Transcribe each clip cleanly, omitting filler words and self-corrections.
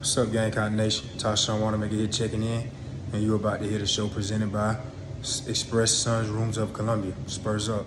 What's up, Gamecock Nation? Tashawn Wanamaker here checking in, and you're about to hear the show presented by Express Suns Rooms of Columbia. Spurs up.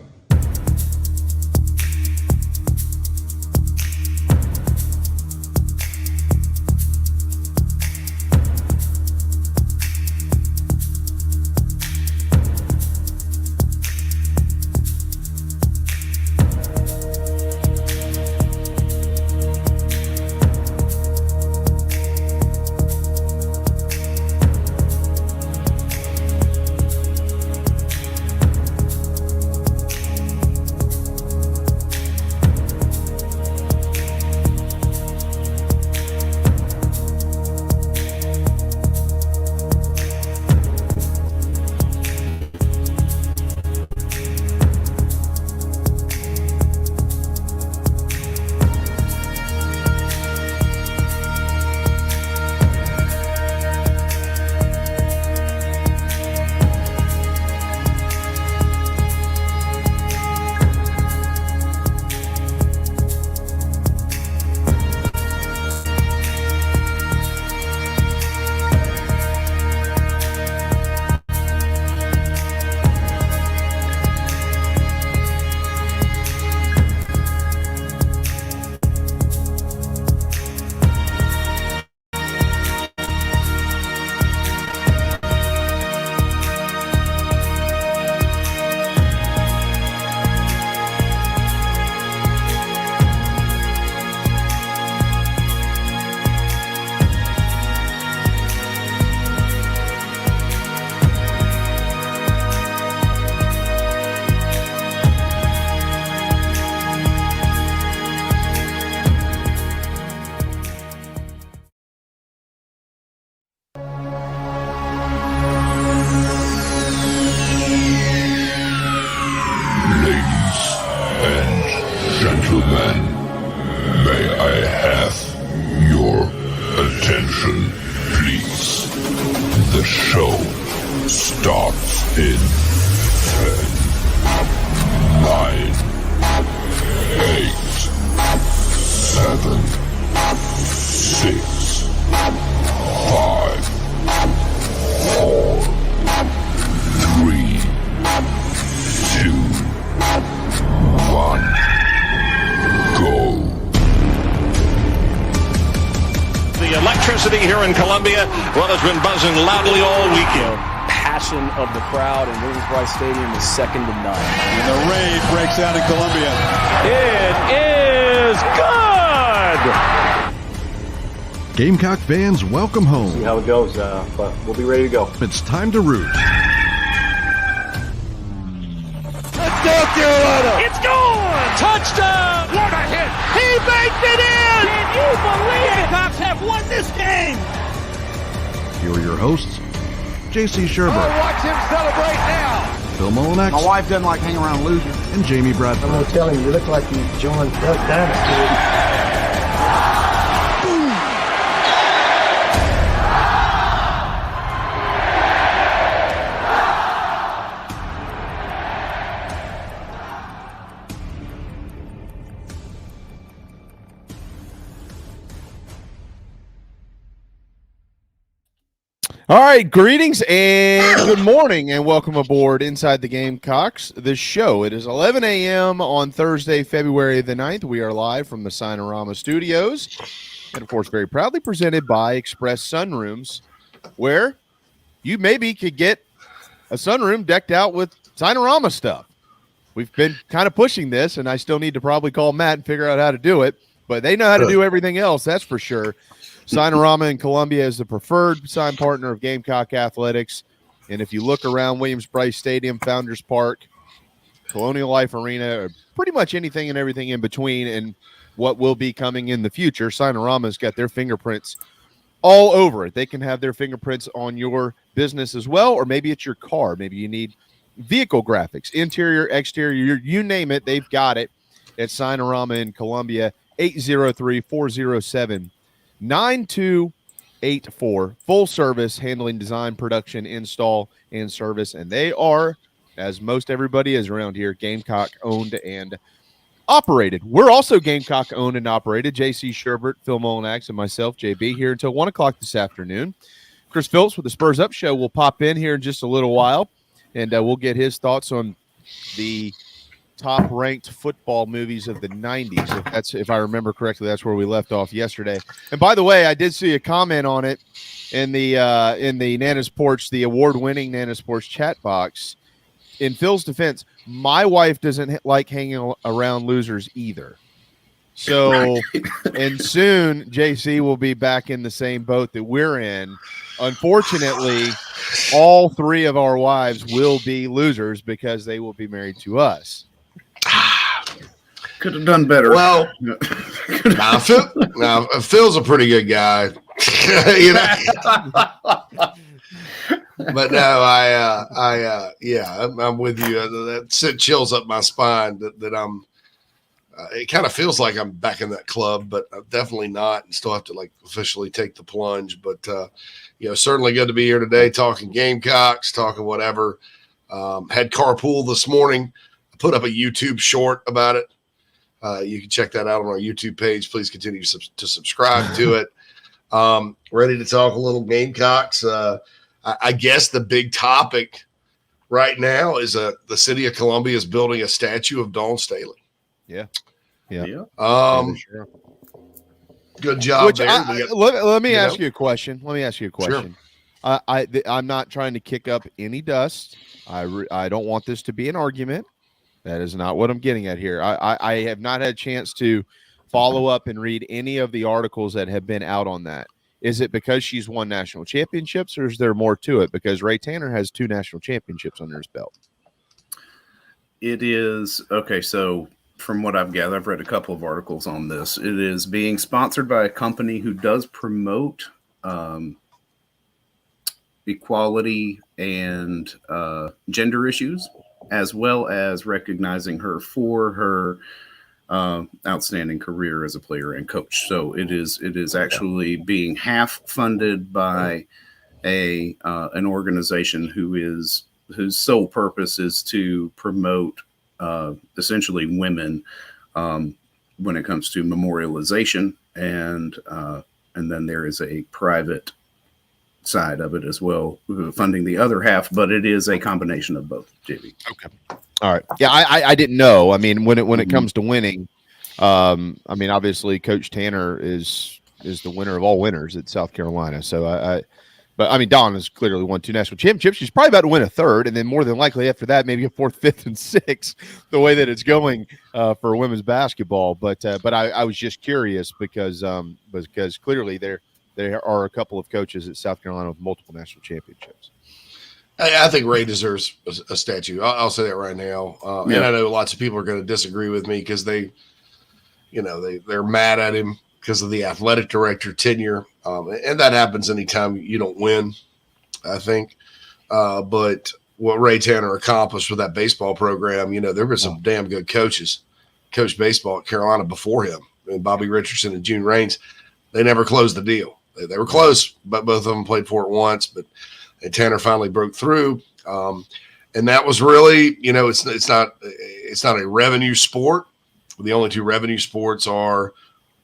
Here in Columbia, well, it's been buzzing loudly all weekend. Passion of the crowd in Williams-Brice Stadium is second to none. And the rave breaks out in Columbia. It is good! Gamecock fans, welcome home. See how it goes, but we'll be ready to go. It's time to root. It's gone! Touchdown! What a hit! He baked it in! Can you believe it? Gamecocks have won this game! Here are your hosts, J.C. Sherber. Oh, watch him celebrate now! Phil Molinex. My wife doesn't like hanging around losers. And Jamie Bradford. I'm going to tell him, you look like you joined Duck Dynasty. All right, greetings and good morning and welcome aboard Inside the Gamecocks, the show. It is 11 a.m. on Thursday, February the 9th. We are live from the Signarama studios and, of course, very proudly presented by Express Sunrooms, where you maybe could get a sunroom decked out with Signarama stuff. We've been kind of pushing this, and I still need to probably call Matt and figure out how to do it, but they know how to do everything else, that's for sure. Signarama in Columbia is the preferred sign partner of Gamecock Athletics. And if you look around Williams-Brice Stadium, Founders Park, Colonial Life Arena, or pretty much anything and everything in between and what will be coming in the future, Signarama's got their fingerprints all over it. They can have their fingerprints on your business as well, or maybe it's your car. Maybe you need vehicle graphics, interior, exterior, you name it, they've got it at Signarama in Columbia, 803-407 9284, full service, handling design, production, install, and service. And they are, as most everybody is around here, Gamecock owned and operated. We're also Gamecock owned and operated. JC Sherbert, Phil Molinax, and myself, JB, here until 1 o'clock this afternoon. Chris Phillips with the Spurs Up Show will pop in here in just a little while, and we'll get his thoughts on the top-ranked football movies of the 90s. If I remember correctly, that's where we left off yesterday. And by the way, I did see a comment on it in the Nana's Porch, the award-winning Nana's Porch chat box. In Phil's defense, my wife doesn't like hanging around losers either. So, and soon JC will be back in the same boat that we're in. Unfortunately, all three of our wives will be losers because they will be married to us. Could have done better. Well, Phil's a pretty good guy. You know. But no, I'm with you. That sent chills up my spine that I'm. It kind of feels like I'm back in that club, but I'm definitely not, and still have to like officially take the plunge. But certainly good to be here today, talking Gamecocks, talking whatever. Had carpool this morning. I put up a YouTube short about it. You can check that out on our YouTube page. Please continue to subscribe to it. Ready to talk a little Gamecocks. I guess the big topic right now is the city of Columbia is building a statue of Dawn Staley. Yeah. Good job there. Let me ask you a question. Sure. I'm not trying to kick up any dust. I don't want this to be an argument. That is not what I'm getting at here. I have not had a chance to follow up and read any of the articles that have been out on that. Is it because she's won national championships, or is there more to it? Because Ray Tanner has 2 national championships under his belt. It is okay. So from what I've gathered, I've read a couple of articles on this. It is being sponsored by a company who does promote equality and gender issues, as well as recognizing her for her outstanding career as a player and coach. So it is actually being half funded by an organization whose sole purpose is to promote essentially women when it comes to memorialization, and then there is a private side of it as well, funding the other half, but it is a combination of both, JB. Okay. All right. Yeah, I didn't know. I mean, when it comes to winning, obviously Coach Tanner is the winner of all winners at South Carolina. So Dawn has clearly won 2 national championships. She's probably about to win a 3rd, and then more than likely after that, maybe a 4th, 5th, and 6th, the way that it's going for women's basketball. But I was just curious because clearly there are a couple of coaches at South Carolina with multiple national championships. I think Ray deserves a statue. I'll say that right now. And I know lots of people are going to disagree with me because they're mad at him because of the athletic director tenure. And that happens anytime you don't win, I think. But what Ray Tanner accomplished with that baseball program, there were some damn good coaches, coached baseball at Carolina before him, and Bobby Richardson and June Raines. They never closed the deal. They were close, but both of them played for it once. And Tanner finally broke through, and that was really, it's not a revenue sport. The only 2 revenue sports are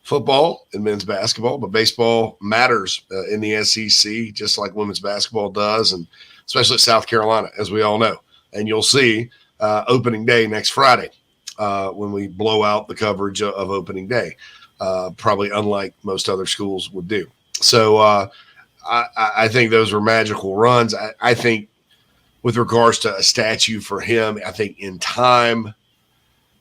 football and men's basketball, but baseball matters in the SEC just like women's basketball does, and especially South Carolina, as we all know. And you'll see opening day next Friday when we blow out the coverage of opening day, probably unlike most other schools would do. So I think those were magical runs. I think with regards to a statue for him, I think in time,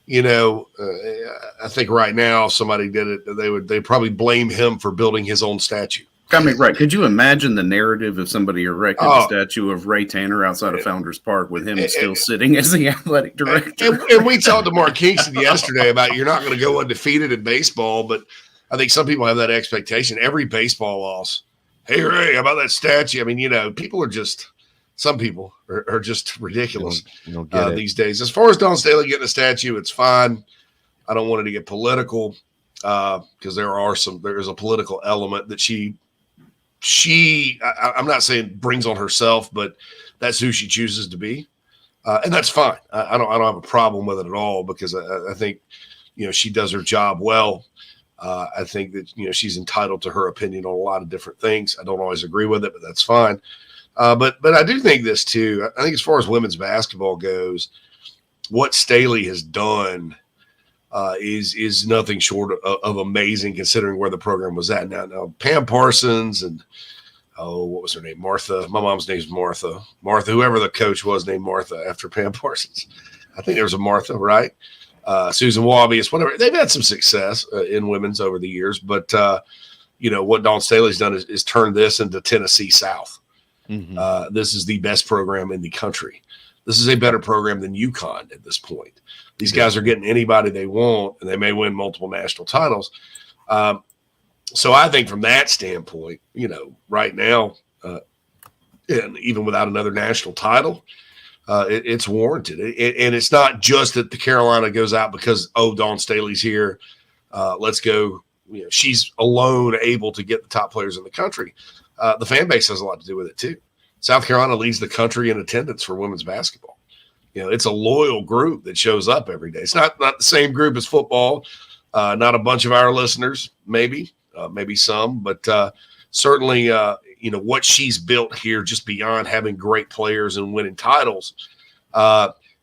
I think right now if somebody did it, they'd probably blame him for building his own statue. I mean, right. Could you imagine the narrative if somebody erected a statue of Ray Tanner outside of Founders Park with him still sitting as the athletic director? And we talked to Mark Kingston yesterday about you're not going to go undefeated in baseball, but I think some people have that expectation. Every baseball loss, hey, Ray, how about that statue? I mean, people are just – some people are just ridiculous these days. As far as Dawn Staley getting a statue, it's fine. I don't want it to get political because there is a political element that I'm not saying brings on herself, but that's who she chooses to be. And that's fine. I don't have a problem with it at all because I think she does her job well. I think that, she's entitled to her opinion on a lot of different things. I don't always agree with it, but that's fine. But I do think this too. I think as far as women's basketball goes, what Staley has done is nothing short of amazing, considering where the program was at. Now Pam Parsons and what was her name? Martha. My mom's name's Martha. Martha, whoever the coach was named Martha after Pam Parsons. I think there was a Martha, right? Susan Wabius, whatever. They've had some success in women's over the years, but what Dawn Staley's done is turned this into Tennessee South. Mm-hmm. This is the best program in the country. This is a better program than UConn at this point. These guys are getting anybody they want, and they may win multiple national titles. So I think from that standpoint, right now, and even without another national title, it's warranted. And it's not just that the Carolina goes out because, Dawn Staley's here. Let's go. She's alone able to get the top players in the country. The fan base has a lot to do with it too. South Carolina leads the country in attendance for women's basketball. It's a loyal group that shows up every day. It's not the same group as football. Not a bunch of our listeners, maybe some, but certainly, what she's built here, just beyond having great players and winning titles,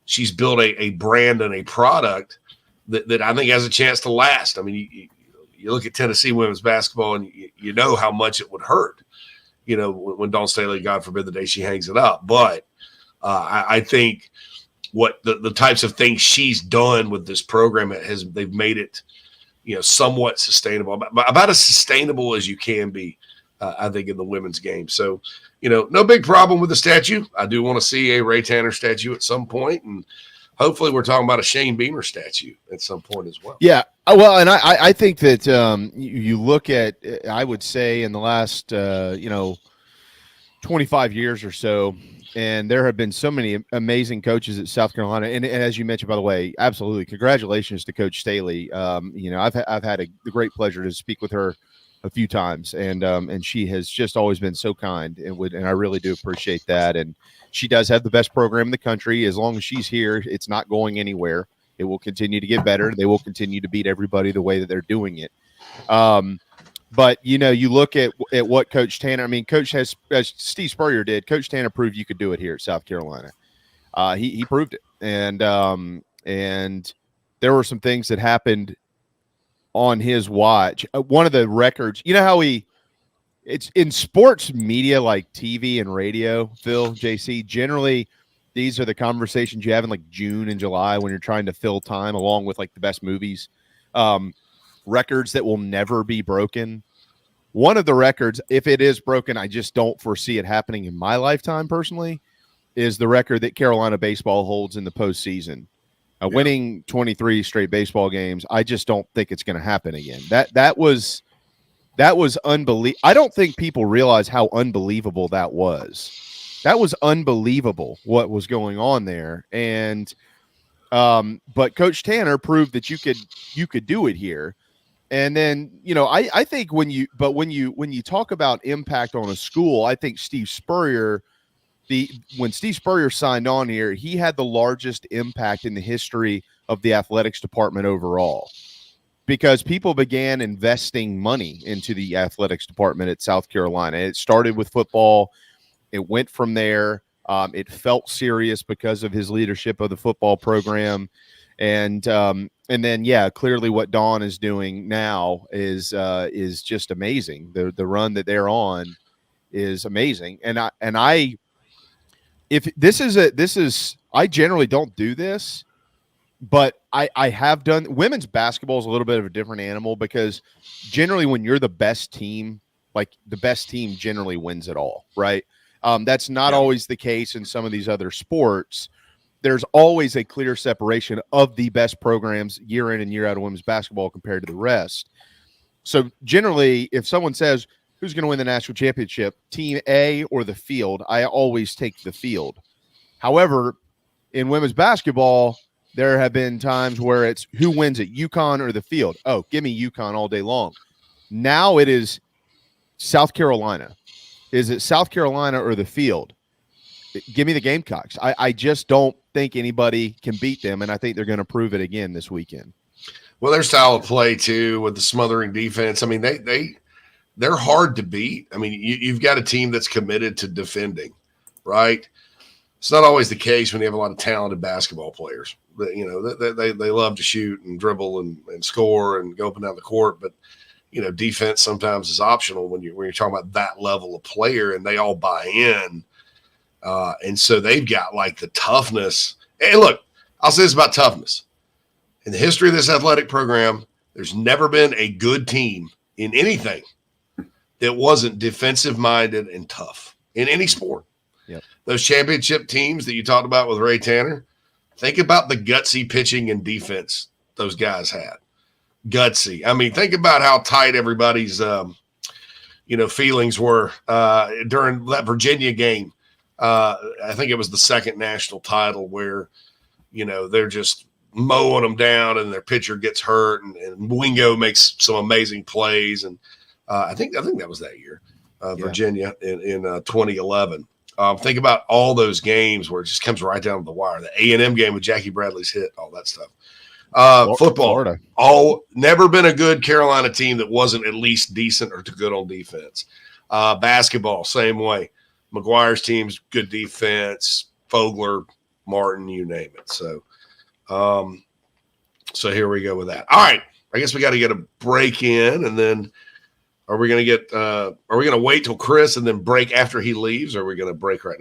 she's built a brand and a product that I think has a chance to last. I mean, you look at Tennessee women's basketball, and you know how much it would hurt, when Dawn Staley, God forbid, the day she hangs it up. But I think what the types of things she's done with this program they've made it, somewhat sustainable, about as sustainable as you can be, I think, in the women's game. So, no big problem with the statue. I do want to see a Ray Tanner statue at some point, and hopefully we're talking about a Shane Beamer statue at some point as well. Yeah. Well, and I think that you look at, I would say, in the last, 25 years or so, and there have been so many amazing coaches at South Carolina. And as you mentioned, by the way, absolutely, congratulations to Coach Staley. I've had the great pleasure to speak with her a few times, and she has just always been so kind, and I really do appreciate that. And she does have the best program in the country. As long as she's here, it's not going anywhere. It will continue to get better. They will continue to beat everybody the way that they're doing it. But, you look at what Coach Tanner, as Steve Spurrier did, Coach Tanner proved you could do it here at South Carolina. He proved it. And there were some things that happened on his watch. One of the records, how it's in sports media like TV and radio, Phil, JC, generally these are the conversations you have in like June and July when you're trying to fill time, along with like the best movies. Records that will never be broken. One of the records, if it is broken, I just don't foresee it happening in my lifetime personally, is the record that Carolina baseball holds in the postseason. Winning 23 straight baseball games. I just don't think it's going to happen again. That was unbelievable. I don't think people realize how unbelievable that was. That was unbelievable what was going on there. And but Coach Tanner proved that you could do it here. And then, I think when you talk about impact on a school, I think Steve Spurrier, when Steve Spurrier signed on here, he had the largest impact in the history of the athletics department overall, because people began investing money into the athletics department at South Carolina. It started with football. It went from there. It felt serious because of his leadership of the football program. And then, clearly what Dawn is doing now is just amazing. The run that they're on is amazing. I generally don't do this, but I have done. Women's basketball is a little bit of a different animal, because generally when you're the best team, like the best team generally wins it all, right? That's not always the case in some of these other sports. There's always a clear separation of the best programs year in and year out of women's basketball compared to the rest. So generally, if someone says, who's going to win the national championship, team A or the field, I always take the field. However, in women's basketball, there have been times where it's who wins it, UConn or the field. Oh, give me UConn all day long. Now it is South Carolina. Is it South Carolina or the field? Give me the Gamecocks. I just don't think anybody can beat them, and I think they're going to prove it again this weekend. Well, their style of play too, with the smothering defense. I mean, they're hard to beat. I mean, you've got a team that's committed to defending, right? It's not always the case when you have a lot of talented basketball players. You know, they love to shoot and dribble and score and go up and down the court, but you know, defense sometimes is optional when you're talking about that level of player, and they all buy in. And so they've got like the toughness. Hey, look, I'll say this about toughness. In the history of this athletic program, there's never been a good team in anything that wasn't defensive-minded and tough in any sport. Yep. Those championship teams that you talked about with Ray Tanner, think about the gutsy pitching and defense those guys had. Gutsy. I mean, think about how tight everybody's, feelings were during that Virginia game. I think it was the second national title where, you know, they're just mowing them down and their pitcher gets hurt and Wingo makes some amazing plays. And I think that was that year, Virginia in 2011. Think about all those games where it just comes right down to the wire. The A&M game with Jackie Bradley's hit, all that stuff. Football, Florida. Never been a good Carolina team that wasn't at least decent or good on defense. Basketball, same way. McGuire's team's good defense. Fogler, Martin, you name it. So here we go with that. All right, I guess we got to get a break in, and then are we going to wait till Chris and then break after he leaves, or are we going to break right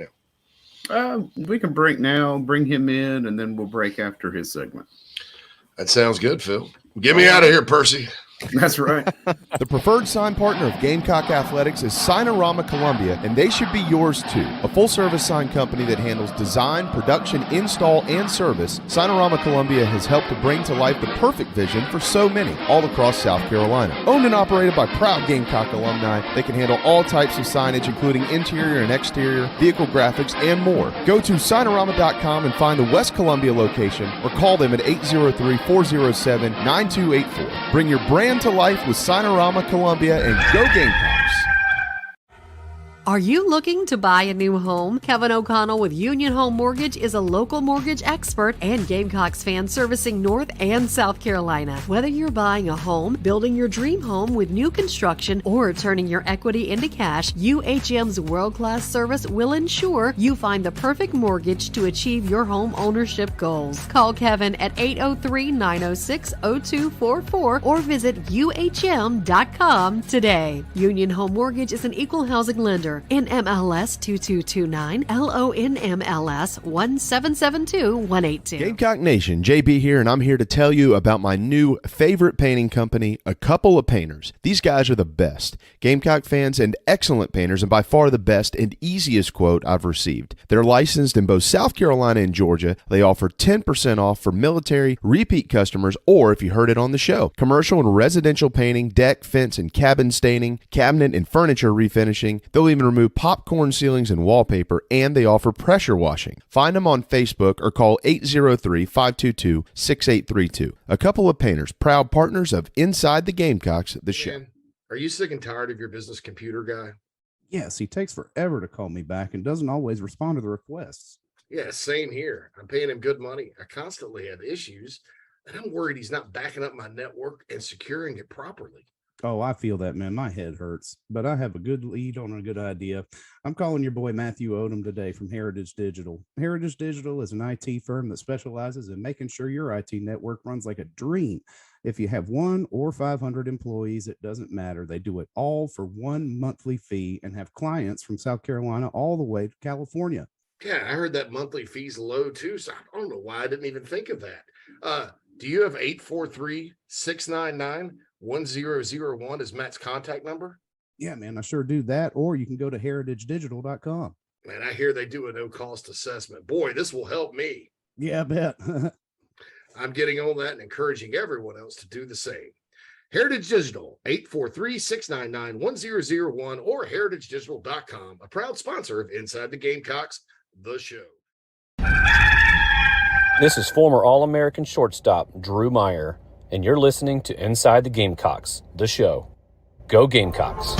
now? We can break now, bring him in, and then we'll break after his segment. That sounds good, Phil. Get me out of here, Percy. That's right. The preferred sign partner of Gamecock Athletics is Signarama Columbia, and they should be yours too. A full-service sign company that handles design, production, install, and service, Signarama Columbia has helped to bring to life the perfect vision for so many all across South Carolina. Owned and operated by proud Gamecock alumni, they can handle all types of signage, including interior and exterior, vehicle graphics, and more. Go to Signarama.com and find the West Columbia location, or call them at 803-407-9284. Bring your brand to life with Signarama Columbia, and go Gamecocks. Are you looking to buy a new home? Kevin O'Connell with Union Home Mortgage is a local mortgage expert and Gamecocks fan servicing North and South Carolina. Whether you're buying a home, building your dream home with new construction, or turning your equity into cash, UHM's world-class service will ensure you find the perfect mortgage to achieve your home ownership goals. Call Kevin at 803-906-0244 or visit UHM.com today. Union Home Mortgage is an equal housing lender. NMLS 2229, LONMLS 1772182. Gamecock Nation, JB here, and I'm here to tell you about my new favorite painting company, A Couple of Painters. These guys are the best. Gamecock fans and excellent painters, and by far the best and easiest quote I've received. They're licensed in both South Carolina and Georgia. They offer 10% off for military, repeat customers, or if you heard it on the show, commercial and residential painting, deck, fence, and cabin staining, cabinet and furniture refinishing. They'll even remove popcorn ceilings and wallpaper, and they offer pressure washing. Find them on Facebook or call 803-522-6832. A Couple of Painters, proud partners of Inside the Gamecocks, the show. Man, are you sick and tired of your business computer guy? Yes, he takes forever to call me back and doesn't always respond to the requests. Yeah, same here. I'm paying him good money. I constantly have issues, and I'm worried he's not backing up my network and securing it properly. Oh, I feel that, man. My head hurts, but I have a good lead on a good idea. I'm calling your boy Matthew Odom today from Heritage Digital. Heritage Digital is an IT firm that specializes in making sure your IT network runs like a dream. If you have 1 or 500 employees, it doesn't matter. They do it all for one monthly fee and have clients from South Carolina all the way to California. Yeah, I heard that monthly fee's low too, so I don't know why I didn't even think of that. Do you have 843-699-1001 as Matt's contact number? Yeah, man, I sure do that. Or you can go to heritagedigital.com. Man, I hear they do a no-cost assessment. Boy, this will help me. Yeah, I bet. I'm getting on that and encouraging everyone else to do the same. Heritage Digital, 843-699-1001 or heritagedigital.com, a proud sponsor of Inside the Gamecocks, the show. This is former All-American shortstop Drew Meyer, and you're listening to Inside the Gamecocks, the show. Go Gamecocks.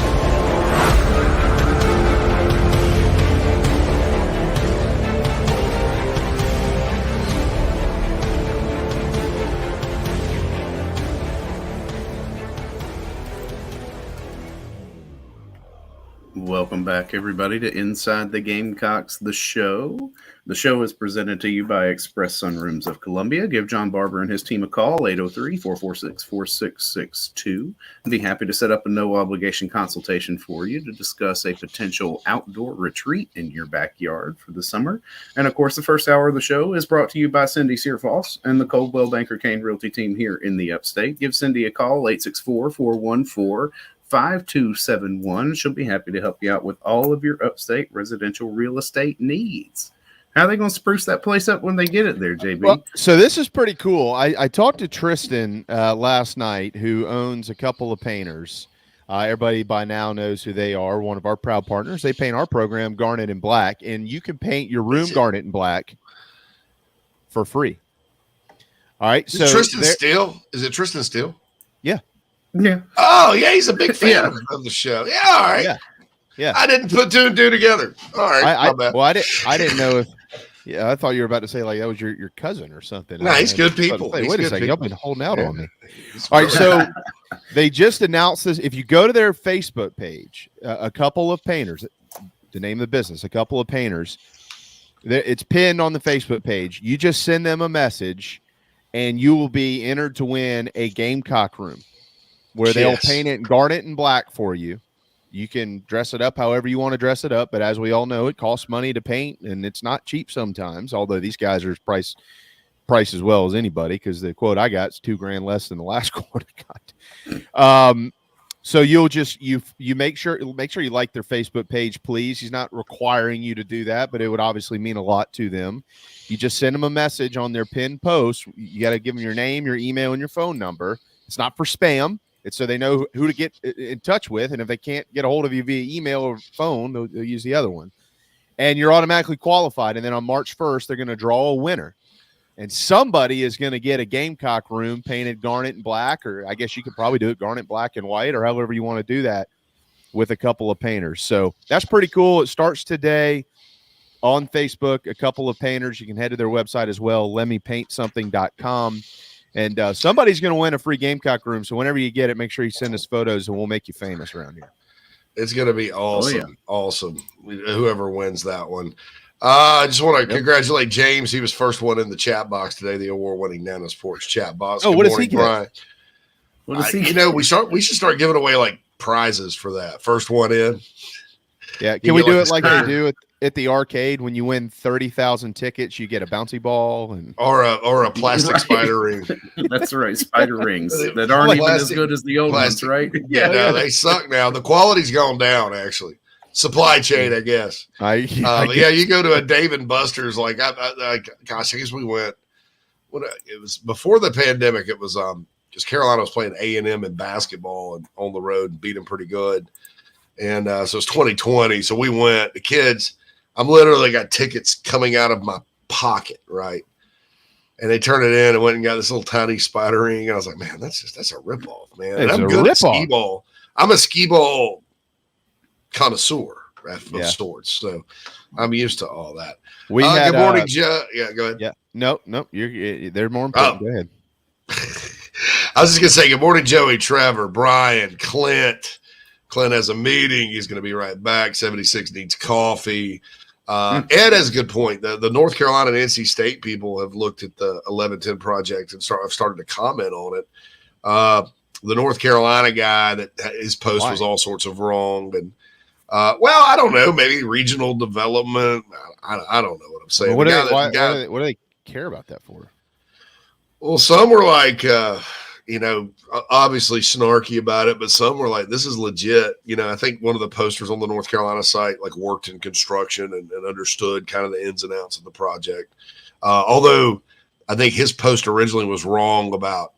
Welcome back, everybody, to Inside the Gamecocks, the show. The show is presented to you by Express Sunrooms of Columbia. Give John Barber and his team a call, 803-446-4662. I'd be happy to set up a no-obligation consultation for you to discuss a potential outdoor retreat in your backyard for the summer. And, of course, the first hour of the show is brought to you by Cindy Searfoss and the Coldwell Banker Kane Realty team here in the Upstate. Give Cindy a call, 864-414-5271. She'll be happy to help you out with all of your upstate residential real estate needs. How are they going to spruce that place up when they get it there, JB? Well, so this is pretty cool. I talked to Tristan last night, who owns a couple of painters. Everybody by now knows who they are, one of our proud partners. They paint our program garnet and black, and you can paint your room garnet and black for free. All right. So Tristan Steele? Is it Tristan Steele? Yeah. Yeah. Oh, yeah, he's a big fan of the show. Yeah, all right. Yeah. I didn't put two and two together. All right. I didn't know if I thought you were about to say like that was your cousin or something. No, he's good people. Wait a second, y'all been holding out on me. All right, so they just announced this. If you go to their Facebook page, a couple of painters, the name of the business, a couple of painters, it's pinned on the Facebook page. You just send them a message, and you will be entered to win a Gamecock room where they'll paint it in garnet and black for you. You can dress it up however you want to dress it up, but as we all know, it costs money to paint, and it's not cheap sometimes, although these guys are priced as well as anybody, because the quote I got is $2,000 less than the last quote I got. So you'll just you make sure you like their Facebook page, please. He's not requiring you to do that, but it would obviously mean a lot to them. You just send them a message on their pinned post. You got to give them your name, your email, and your phone number. It's not for spam. It's so they know who to get in touch with, and if they can't get a hold of you via email or phone, they'll use the other one. And you're automatically qualified, and then on March 1st, they're going to draw a winner. And somebody is going to get a Gamecock room painted garnet and black, or I guess you could probably do it garnet, black, and white, or however you want to do that with a couple of painters. So that's pretty cool. It starts today on Facebook, a couple of painters. You can head to their website as well, lemmypaintsomething.com. And somebody's going to win a free Gamecock room. So whenever you get it, make sure you send us photos, and we'll make you famous around here. It's going to be awesome. Oh, yeah. Awesome. Whoever wins that one. I just want to congratulate James. He was first one in the chat box today, the award-winning Nano Sports chat box. Oh, what does he get? Brian. What does he get? We should start giving away like prizes for that. First one in. Yeah. Can we do it like they do at the arcade when you win 30,000 tickets, you get a bouncy ball or a plastic spider ring. That's right, spider rings that aren't even as good as the old ones, right? Yeah, no, they suck now. The quality's gone down actually. Supply chain, I guess. You go to a Dave & Buster's. Like, gosh, I guess we went. It was before the pandemic. It was because Carolina was playing A&M in basketball and on the road and beat them pretty good. And so it's 2020. So we went. The kids. I'm literally got tickets coming out of my pocket, right? And they turned it in and went and got this little tiny spider ring. And I was like, man, that's a ripoff, man. And I'm good at skee ball. I'm a skee ball connoisseur of sorts, so I'm used to all that. We had, good morning, Joe. Yeah, go ahead. Yeah, no, they're more important. Go ahead. I was just gonna say good morning, Joey, Trevor, Brian, Clint. Clint has a meeting. He's going to be right back. 76 needs coffee. Ed has a good point. The North Carolina and NC State people have looked at the 1110 project and have started to comment on it. The North Carolina guy, that his post was all sorts of wrong. And, I don't know, maybe regional development. I don't know what I'm saying. Well, what do they care about that for? Well, some were like, obviously snarky about it, but some were like, this is legit. I think one of the posters on the North Carolina site, like, worked in construction and understood kind of the ins and outs of the project. Although I think his post originally was wrong about,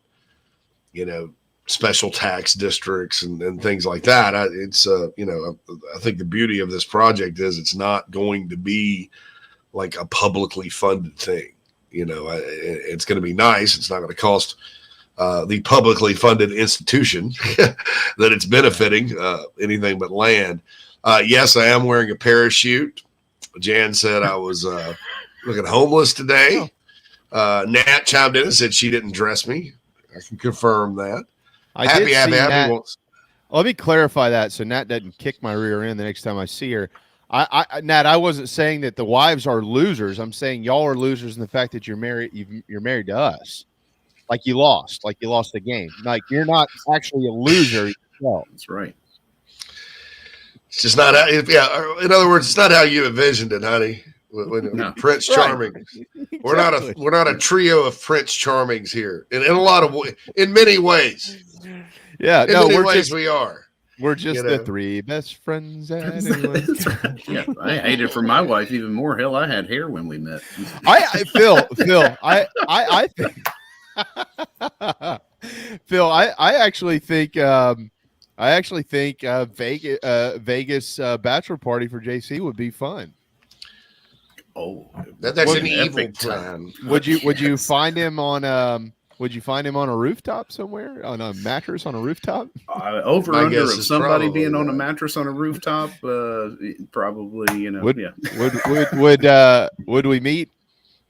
special tax districts and things like that. I think the beauty of this project is it's not going to be like a publicly funded thing. It's going to be nice. It's not going to cost the publicly funded institution that it's benefiting anything but land. Yes, I am wearing a parachute. Jan said I was looking homeless today. Nat chimed in and said she didn't dress me. I can confirm that. I Let me clarify that so Nat doesn't kick my rear end the next time I see her. Nat, I wasn't saying that the wives are losers. I'm saying y'all are losers in the fact that you're married. You're married to us. Like you lost the game. Like you're not actually a loser. Well, That's right. It's just not how, in other words, it's not how you envisioned it, honey. No. Prince Charming. Exactly. We're not a trio of Prince Charmings here. In many ways. Yeah, in many ways we are. We're just the three best friends. Yeah, I hate it for my wife even more. Hell, I had hair when we met. Phil, I actually think Vegas bachelor party for JC would be fun. Oh, that's an evil plan. Would you find him on a rooftop somewhere, on a mattress on a rooftop? Over under of somebody being on a mattress on a rooftop, probably. Would we meet?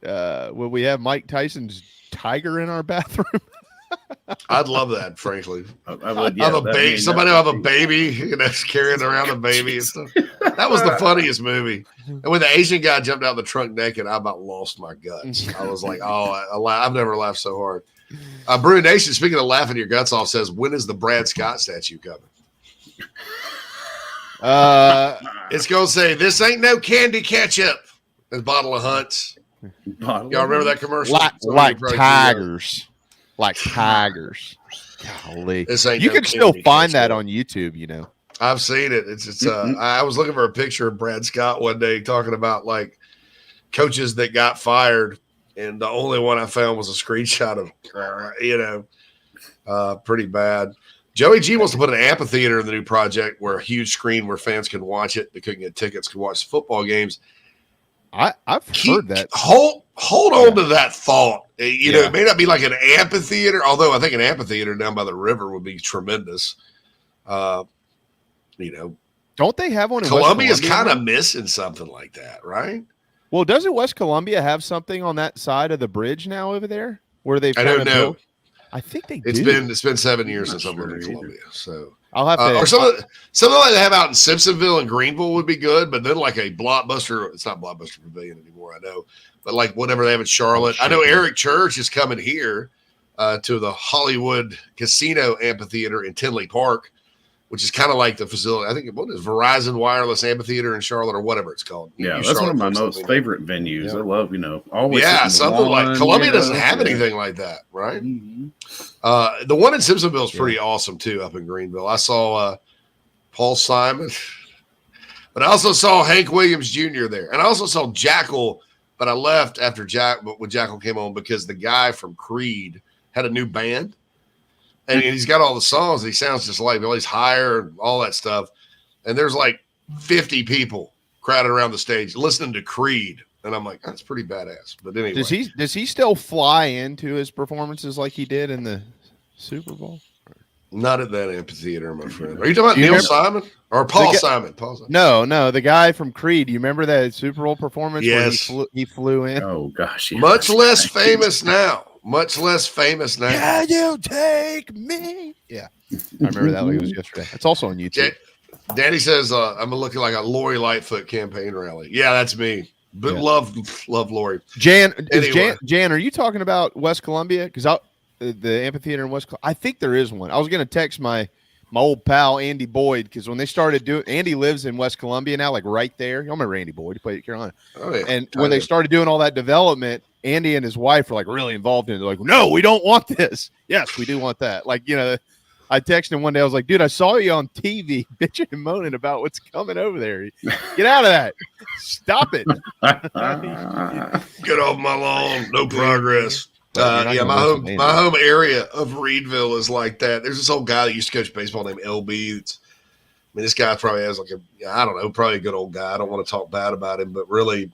Would we have Mike Tyson's tiger in our bathroom? I'd love that, frankly. I would. Yeah, somebody will have a baby, carrying around a baby and stuff. That was the funniest movie. And when the Asian guy jumped out of the trunk naked, I about lost my guts. I was like, I've never laughed so hard. Brew Nation, speaking of laughing your guts off, says, when is the Brad Scott statue coming? It's going to say, this ain't no candy ketchup. This bottle of Hunts. Y'all remember that commercial? Like tigers. Like tigers. Golly. You can still find that on YouTube, I've seen it. It's I was looking for a picture of Brad Scott one day talking about like coaches that got fired, and the only one I found was a screenshot of pretty bad. Joey G wants to put an amphitheater in the new project where a huge screen where fans can watch it. They couldn't get tickets, can watch football games. I've heard that. Hold on to that thought. It may not be like an amphitheater, although I think an amphitheater down by the river would be tremendous. Don't they have one in Columbia's kind of missing something like that, right? Well, doesn't West Columbia have something on that side of the bridge now over there where they've I don't know. I think they do. It's been 7 years since I've lived in Columbia, so I'll have to. Or something like they have out in Simpsonville and Greenville would be good, but then like a Blockbuster, it's not Blockbuster Pavilion anymore, I know, but like whatever they have in Charlotte. I know Eric Church is coming here to the Hollywood Casino Amphitheater in Tinley Park, which is kind of like the facility. I think what is Verizon Wireless Amphitheater in Charlotte or whatever it's called. Yeah, that's one of my most favorite venues. I love, always. Yeah, something like Columbia doesn't have anything like that, right? Mm-hmm. The one in Simpsonville is pretty awesome too, up in Greenville. I saw Paul Simon, but I also saw Hank Williams Jr. there, and I also saw Jackal. But I left after when Jackal came on because the guy from Creed had a new band. And he's got all the songs. And he sounds just like Billy's higher and all that stuff. And there's like 50 people crowded around the stage listening to Creed. And I'm like, that's pretty badass. But anyway. Does he still fly into his performances like he did in the Super Bowl? Not at that amphitheater, my friend. Are you talking about Neil Simon or Paul Simon? Paul Simon? No, the guy from Creed. You remember that Super Bowl performance where he flew in? Oh, gosh. Yeah. Much less famous now. Can you take me? Yeah. I remember that like it was yesterday. It's also on YouTube. Daddy says, I'm looking like a Lori Lightfoot campaign rally. Yeah, that's me. But love Lori. Jan, are you talking about West Columbia? Because the amphitheater in West Columbia, I think there is one. I was going to text my old pal, Andy Boyd, because when they started doing, Andy lives in West Columbia now, like right there. You remember Andy Boyd? He played at Carolina. Oh, yeah. And when they started doing all that development, Andy and his wife were like really involved in it. They're like, no, we don't want this. Yes, we do want that. Like, I texted him one day. I was like, dude, I saw you on TV bitching and moaning about what's coming over there. Get out of that. Stop it. Get off my lawn. No progress. My home area of Reedville is like that. There's this old guy that used to coach baseball named LB. This guy probably has probably a good old guy. I don't want to talk bad about him, but really,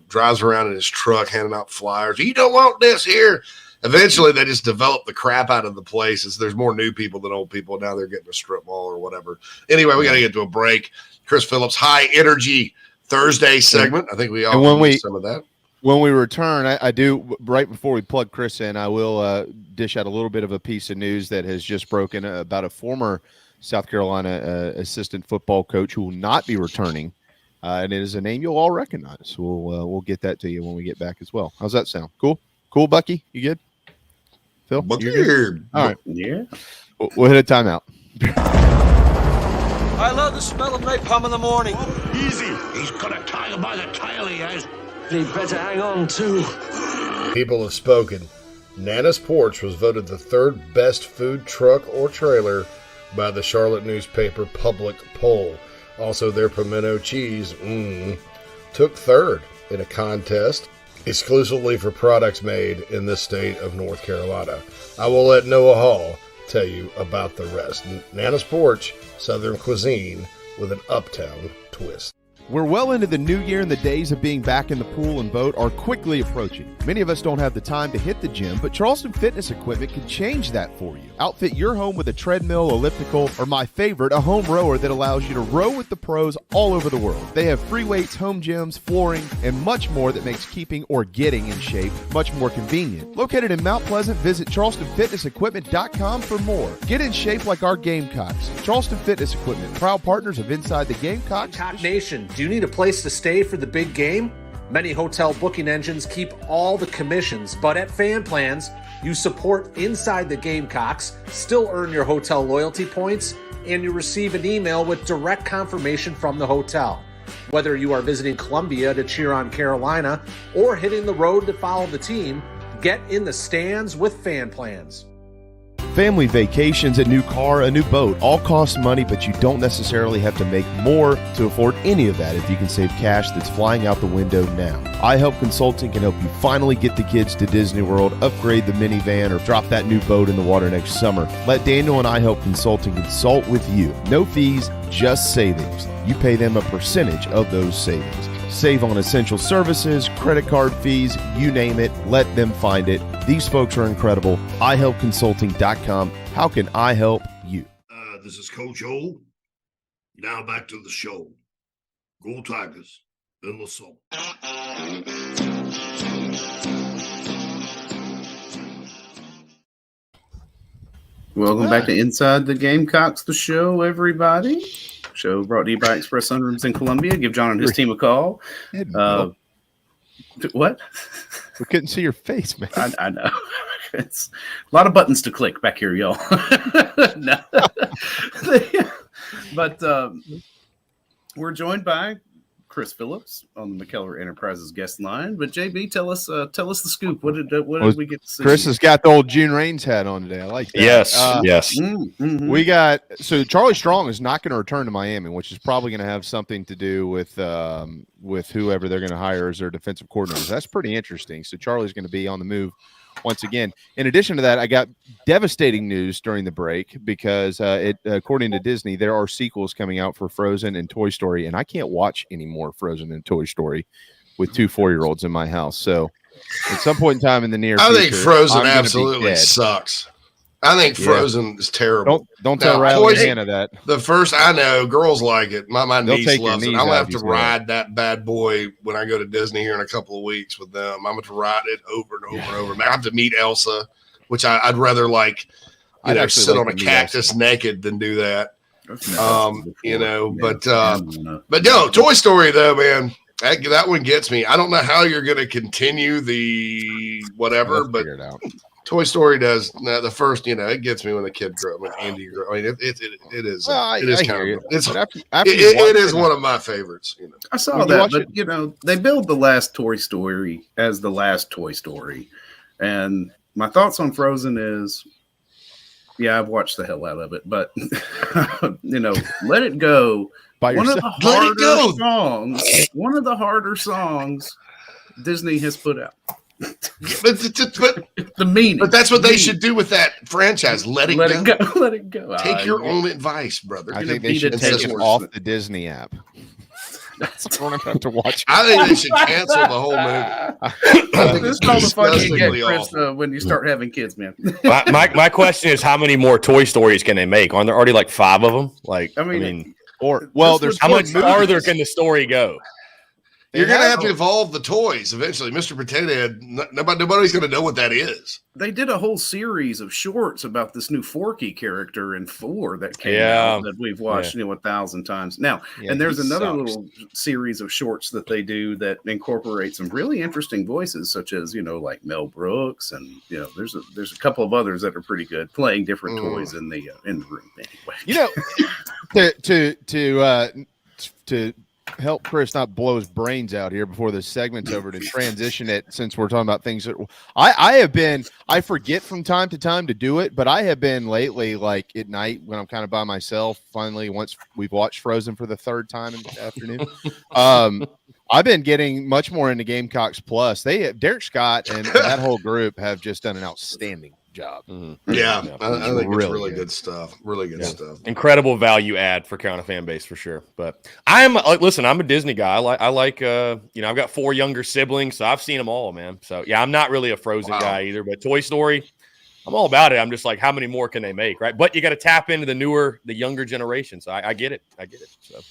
drives around in his truck handing out flyers. You don't want this here. Eventually, they just develop the crap out of the place. There's more new people than old people. Now they're getting a strip mall or whatever. Anyway, we got to get to a break. Chris Phillips, High Energy Thursday segment. I think we all need some of that. When we return, I do, right before we plug Chris in, I will dish out a little bit of a piece of news that has just broken about a former South Carolina assistant football coach who will not be returning. And it is a name you'll all recognize. We'll get that to you when we get back as well. How's that sound? Cool, Bucky. You good? Phil, Bucky, you good? All right. Yeah. We'll hit a timeout. I love the smell of napalm in the morning. Easy. He's got a tiger by the tail, he has. He better hang on too. People have spoken. Nana's Porch was voted the third best food truck or trailer by the Charlotte newspaper Public Poll. Also, their pimento cheese took third in a contest exclusively for products made in the state of North Carolina. I will let Noah Hall tell you about the rest. Nana's Porch, Southern cuisine with an uptown twist. We're well into the new year, and the days of being back in the pool and boat are quickly approaching. Many of us don't have the time to hit the gym, but Charleston Fitness Equipment can change that for you. Outfit your home with a treadmill, elliptical, or my favorite, a home rower that allows you to row with the pros all over the world. They have free weights, home gyms, flooring, and much more that makes keeping or getting in shape much more convenient. Located in Mount Pleasant, visit charlestonfitnessequipment.com for more. Get in shape like our Gamecocks. Charleston Fitness Equipment, proud partners of Inside the Gamecocks. Gamecock Nation, do you need a place to stay for the big game? Many hotel booking engines keep all the commissions, but at Fan Plans, you support Inside the Gamecocks, still earn your hotel loyalty points, and you receive an email with direct confirmation from the hotel. Whether you are visiting Columbia to cheer on Carolina or hitting the road to follow the team, get in the stands with Fan Plans. Family vacations, a new car, a new boat, all cost money, but you don't necessarily have to make more to afford any of that if you can save cash that's flying out the window now. iHelp Consulting can help you finally get the kids to Disney World, upgrade the minivan, or drop that new boat in the water next summer. Let Daniel and iHelp Consulting consult with you. No fees, just savings. You pay them a percentage of those savings. Save on essential services, credit card fees, you name it, let them find it. These folks are incredible. iHelpConsulting.com. How can I help you? This is Coach O. Now back to the show. Go Tigers in the song. Welcome back to Inside the Gamecocks, the show, everybody. Show brought to you by Express Sunrooms in Columbia. Give John and his team a call. What? We couldn't see your face, man. I know. It's a lot of buttons to click back here, y'all. No. But we're joined by Chris Phillips on the McKellar Enterprises guest line. But JB, tell us the scoop. What did we get to see? Chris has got the old June Rains hat on today. I like that. Yes. We got Charlie Strong is not going to return to Miami, which is probably going to have something to do with whoever they're going to hire as their defensive coordinator. That's pretty interesting. So Charlie's going to be on the move once again. In addition to that, I got devastating news during the break because according to Disney, there are sequels coming out for Frozen and Toy Story, and I can't watch any more Frozen and Toy Story with 2 4-year-olds in my house. So at some point in time in the near future, I think Frozen absolutely sucks. I think Frozen is terrible. Don't tell Riley and Hannah that. The first, I know, girls like it. My niece loves it. I'll have to ride that bad boy when I go to Disney here in a couple of weeks with them. I'm going to ride it over and over and over. I have to meet Elsa, which I'd rather sit on a cactus naked than do that. But no, Toy Story though, man. That one gets me. I don't know how you're going to continue the whatever, but Toy Story does. The first, it gets me when the kid grew up, when Andy grew up. I mean, it is one of my favorites. I saw that, but they build the last Toy Story as the last Toy Story, and my thoughts on Frozen is, I've watched the hell out of it, but Let It Go. One of the harder songs Disney has put out. But the meaning. But that's what they should do with that franchise. Let it go. Let it go. Take your own advice, brother. I think they should take it off the Disney app. That's what I'm going to have to watch. I think they should cancel the whole movie. This is called the fun you get, Chris, when you start having kids, man. my question is, how many more Toy Stories can they make? Aren't there already like 5 of them? There's how much farther can the story go? You're going to have to evolve the toys eventually. Mr. Potato Head, nobody's going to know what that is. They did a whole series of shorts about this new Forky character in 4 that came out that we've watched 1,000 times now. And there's another little series of shorts that they do that incorporate some really interesting voices, such as like Mel Brooks, and there's a couple of others that are pretty good playing different toys in the room. Anyway, to help Chris not blow his brains out here before this segment's over, to transition it, since we're talking about things that I forget from time to time to do it, but I have been lately, like at night when I'm kind of by myself, finally, once we've watched Frozen for the 3rd time in the afternoon, I've been getting much more into Gamecocks Plus. Derek Scott and that whole group have just done an outstanding job. Yeah, I think it's really good stuff. Really good stuff. Incredible value add for Carolina fan base for sure. But I'm a Disney guy. I like I've got 4 younger siblings, so I've seen them all, man. So yeah, I'm not really a Frozen guy either, but Toy Story, I'm all about it. I'm just like, how many more can they make, right? But you got to tap into the younger generation. So I get it. So.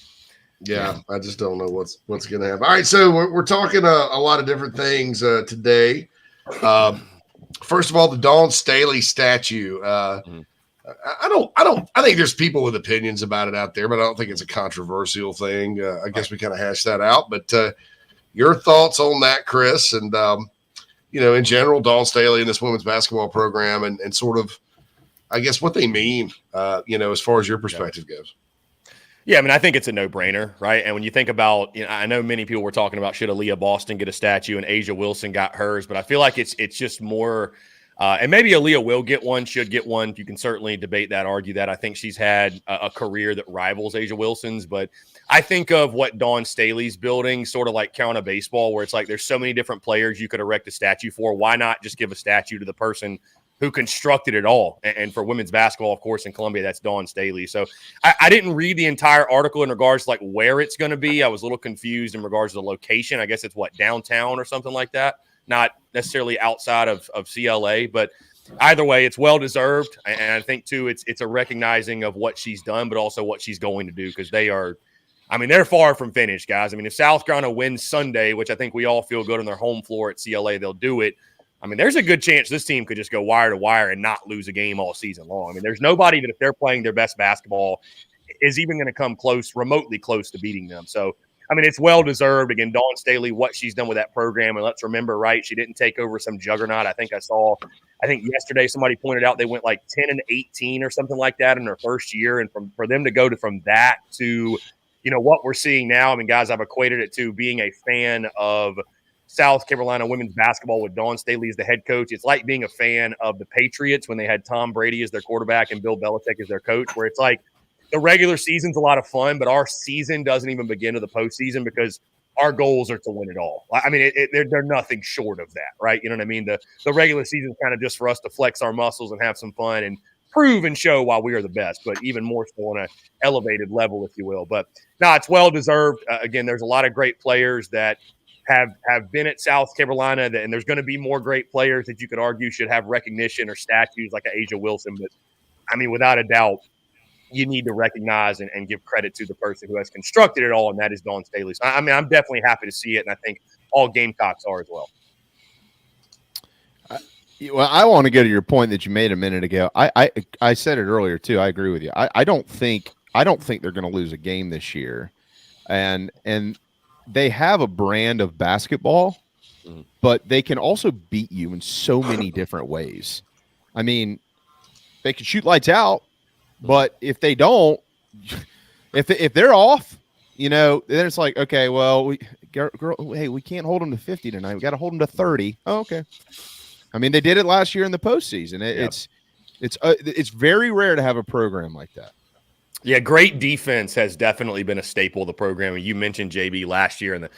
Yeah, I just don't know what's going to happen. All right, so we're talking a lot of different things today. First of all, the Dawn Staley statue. I think there's people with opinions about it out there, but I don't think it's a controversial thing. I guess we kind of hashed that out. But your thoughts on that, Chris, and in general, Dawn Staley and this women's basketball program, and sort of, I guess, what they mean, as far as your perspective goes. Yeah, I mean, I think it's a no-brainer, right? And when you think about, I know many people were talking about should Aaliyah Boston get a statue, and Asia Wilson got hers, but I feel like it's just more, and maybe Aaliyah will get one, should get one. You can certainly debate that, argue that. I think she's had a career that rivals Asia Wilson's, but I think of what Dawn Staley's building, sort of like Carolina baseball, where it's like there's so many different players you could erect a statue for. Why not just give a statue to the person who constructed it all? And for women's basketball, of course, in Columbia, that's Dawn Staley. So I didn't read the entire article in regards to like where it's going to be. I was a little confused in regards to the location. I guess it's downtown or something like that. Not necessarily outside of CLA, but either way, it's well-deserved. And I think too, it's a recognizing of what she's done, but also what she's going to do, because they're far from finished, guys. I mean, if South Carolina wins Sunday, which I think we all feel good on their home floor at CLA, they'll do it. I mean, there's a good chance this team could just go wire to wire and not lose a game all season long. I mean, there's nobody that if they're playing their best basketball is even going to come remotely close to beating them. So, I mean, it's well-deserved. Again, Dawn Staley, what she's done with that program. And let's remember, right, she didn't take over some juggernaut. I think yesterday somebody pointed out they went like 10-18 or something like that in their first year. And for them to go from that to, what we're seeing now, I mean, guys, I've equated it to being a fan of South Carolina women's basketball with Dawn Staley as the head coach. It's like being a fan of the Patriots when they had Tom Brady as their quarterback and Bill Belichick as their coach, where it's like the regular season's a lot of fun, but our season doesn't even begin to the postseason because our goals are to win it all. I mean, they're nothing short of that, right? You know what I mean? The regular season is kind of just for us to flex our muscles and have some fun and prove and show why we are the best, but even more so on an elevated level, if you will. But no, it's well-deserved. Again, there's a lot of great players that have been at South Carolina, and there's going to be more great players that you could argue should have recognition or statues like Asia Wilson. But, I mean, without a doubt, you need to recognize and give credit to the person who has constructed it all, and that is Dawn Staley. So, I mean, I'm definitely happy to see it, and I think all Gamecocks are as well. Well, I want to go to your point that you made a minute ago. I said it earlier, too. I agree with you. I don't think they're going to lose a game this year. And they have a brand of basketball, but they can also beat you in so many different ways. I mean, they can shoot lights out, but if they don't, if they're off, then it's like, okay, well, we can't hold them to 50 tonight. We got to hold them to 30. Oh, okay. I mean, they did it last year in the postseason. It's very rare to have a program like that. Yeah, great defense has definitely been a staple of the program. And you mentioned JB last year in the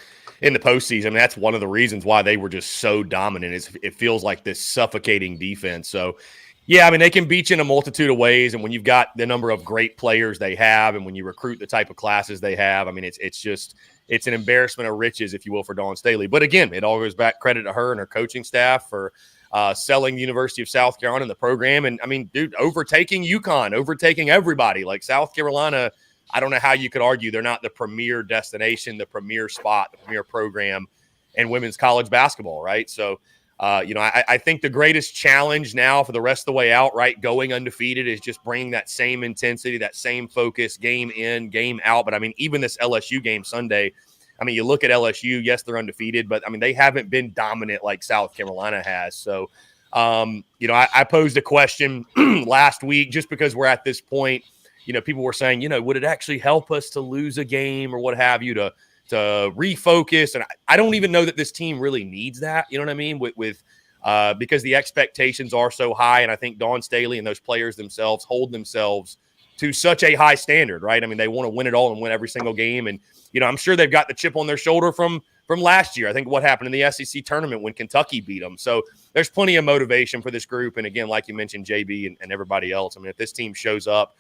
postseason. I mean, that's one of the reasons why they were just so dominant. It feels like this suffocating defense. So, yeah, I mean, they can beat you in a multitude of ways. And when you've got the number of great players they have, and when you recruit the type of classes they have, I mean, it's an embarrassment of riches, if you will, for Dawn Staley. But again, it all goes back credit to her and her coaching staff for selling the University of South Carolina in the program. And I mean, dude, overtaking UConn, overtaking everybody. Like South Carolina I don't know how you could argue they're not the premier destination, the premier spot, the premier program in women's college basketball, right? So, I think the greatest challenge now for the rest of the way out, right, going undefeated, is just bringing that same intensity, that same focus, game in, game out. But, I mean, even this LSU game Sunday, I mean, you look at LSU, yes, they're undefeated, but, I mean, they haven't been dominant like South Carolina has. So, I posed a question last week just because we're at this point. People were saying, would it actually help us to lose a game or what have you to refocus? And I don't even know that this team really needs that. You know what I mean? Because the expectations are so high. And I think Dawn Staley and those players themselves hold themselves to such a high standard, right? I mean, they want to win it all and win every single game. And, I'm sure they've got the chip on their shoulder from last year. I think what happened in the SEC tournament when Kentucky beat them. So there's plenty of motivation for this group. And again, like you mentioned, JB and everybody else, I mean, if this team shows up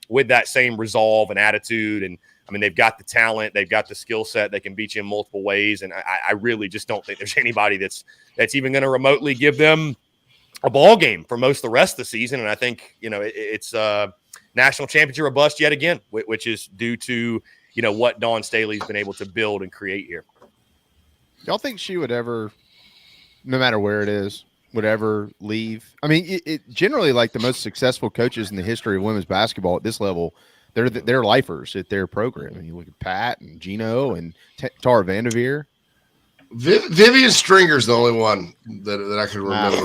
with that same resolve and attitude, and I mean, they've got the talent, they've got the skill set, they can beat you in multiple ways. And I really just don't think there's anybody that's even going to remotely give them a ball game for most of the rest of the season. And I think, it's national championship or bust yet again, which is due to, what Dawn Staley's been able to build and create here. Y'all think she would ever, no matter where it is, would ever leave? I mean, it generally, like the most successful coaches in the history of women's basketball at this level, they're lifers at their program. I mean, you look at Pat and Gino and Tara Vanderveer. Vivian Stringer's the only one that I can remember.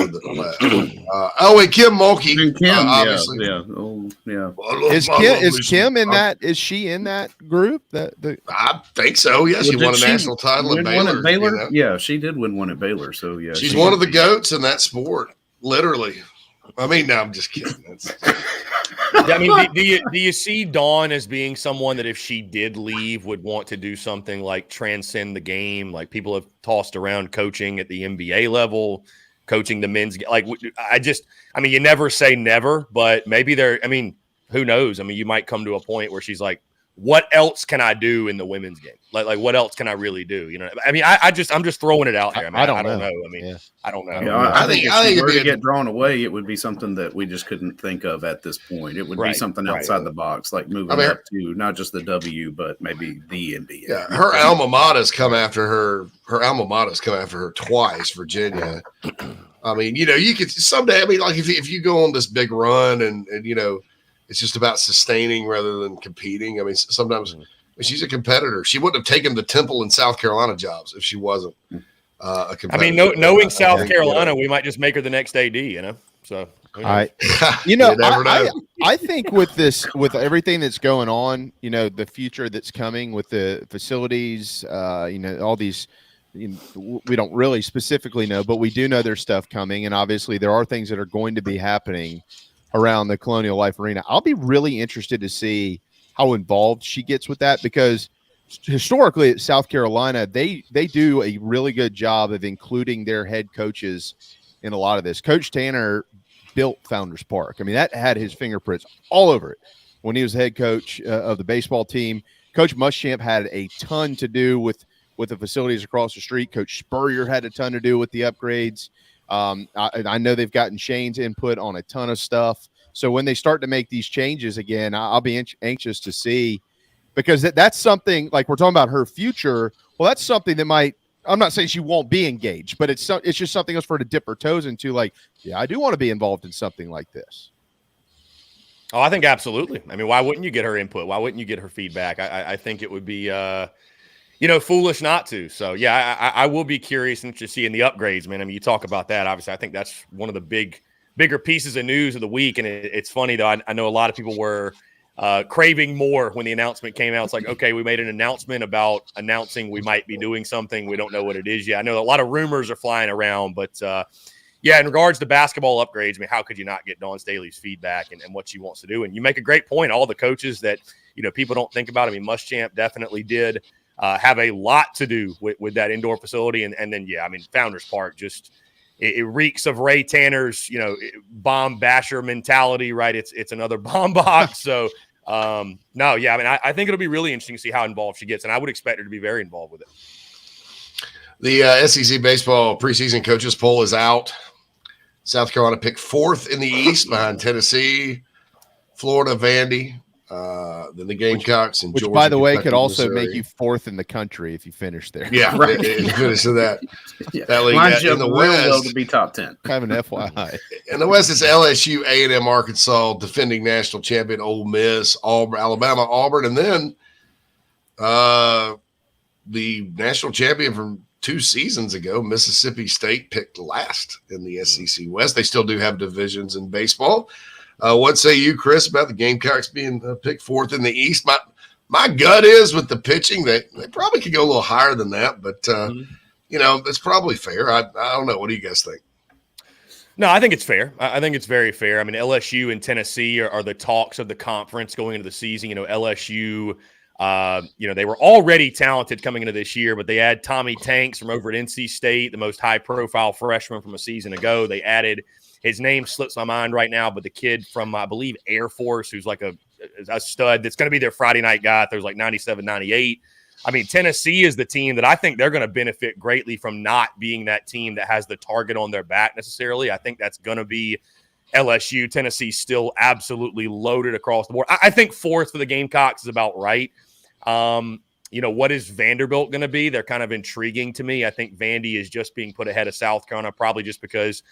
Wait, Kim Mulkey. Kim, obviously. Yeah. Oh, yeah. Is Kim in that? Is she in that group? I think so. Yeah, she won a national title at Baylor. Yeah, she did win one at Baylor. So yeah, she's one of the goats in that sport. Literally. I mean, no, I'm just kidding. I mean, do you see Dawn as being someone that if she did leave would want to do something like transcend the game? Like people have tossed around coaching at the NBA level, coaching the men's – like you never say never, but maybe who knows? I mean, you might come to a point where she's like, what else can I do in the women's game? Like what else can I really do? I mean, I'm just throwing it out there. I mean, I don't know. I mean, yeah. I don't know. Yeah, I think if she were to get drawn away, it would be something that we just couldn't think of at this point. It would be something outside the box, like moving up to not just the W, but maybe the NBA. Yeah, her alma mater's come after her. Her alma mater's come after her twice, Virginia. I mean, you could someday. I mean, like if you go on this big run and it's just about sustaining rather than competing. I mean, sometimes she's a competitor. She wouldn't have taken the Temple and South Carolina jobs if she wasn't a competitor. I mean, knowing South Carolina, we might just make her the next AD, So, I think with everything that's going on, the future that's coming with the facilities, all these, we don't really specifically know, but we do know there's stuff coming. And obviously there are things that are going to be happening around the Colonial Life Arena. I'll be really interested to see how involved she gets with that, because historically at South Carolina, they do a really good job of including their head coaches in a lot of this. Coach Tanner built Founders Park. I mean, that had his fingerprints all over it when he was the head coach of the baseball team. Coach Muschamp had a ton to do with the facilities across the street. Coach Spurrier had a ton to do with the upgrades. I know they've gotten Shane's input on a ton of stuff. So when they start to make these changes again, I'll be anxious to see, because that's something, like we're talking about her future. Well, that's something that might, I'm not saying she won't be engaged, but it's just something else for her to dip her toes into. Like, yeah, I do want to be involved in something like this. Oh, I think absolutely. I mean, why wouldn't you get her input? Why wouldn't you get her feedback? I think it would be, foolish not to. So, yeah, I will be curious and to see in the upgrades, man. I mean, you talk about that. Obviously, I think that's one of the bigger pieces of news of the week. And it's funny, though. I know a lot of people were craving more when the announcement came out. It's like, okay, we made an announcement about announcing we might be doing something. We don't know what it is yet. I know a lot of rumors are flying around, but in regards to basketball upgrades, I mean, how could you not get Dawn Staley's feedback and what she wants to do? And you make a great point. All the coaches that, people don't think about. I mean, Muschamp definitely did have a lot to do with that indoor facility. And then, Founders Park just it reeks of Ray Tanner's, bomb basher mentality, right? It's another bomb box. So, I think it'll be really interesting to see how involved she gets. And I would expect her to be very involved with it. The SEC baseball preseason coaches poll is out. South Carolina picked 4th in the East behind Tennessee, Florida, Vandy. then the Gamecocks, and which Georgia, by the way, Kentucky, could also Missouri. make you 4th in the country if you finish there. Yeah, Right. finish to that. Yeah. That league. Lines you In up the real well West, to be top 10. Have an FYI. in the West, it's LSU, A&M, Arkansas, defending national champion Ole Miss, Auburn, Alabama, Auburn, and then the national champion from 2 seasons ago, Mississippi State, picked last in the SEC West. They still do have divisions in baseball. What say you, Chris, about the Gamecocks being picked 4th in the East? My gut is with the pitching, they probably could go a little higher than that, but that's probably fair. I don't know. What do you guys think? No, I think it's fair. I think it's very fair. I mean, LSU and Tennessee are the talks of the conference going into the season. LSU, they were already talented coming into this year, but they add Tommy Tanks from over at NC State, the most high-profile freshman from a season ago. They added – his name slips my mind right now, but the kid from, I believe, Air Force, who's like a stud that's going to be their Friday night guy. There's like 97, 98. I mean, Tennessee is the team that I think they're going to benefit greatly from not being that team that has the target on their back necessarily. I think that's going to be LSU. Tennessee still absolutely loaded across the board. I think 4th for the Gamecocks is about right. What is Vanderbilt going to be? They're kind of intriguing to me. I think Vandy is just being put ahead of South Carolina, probably just because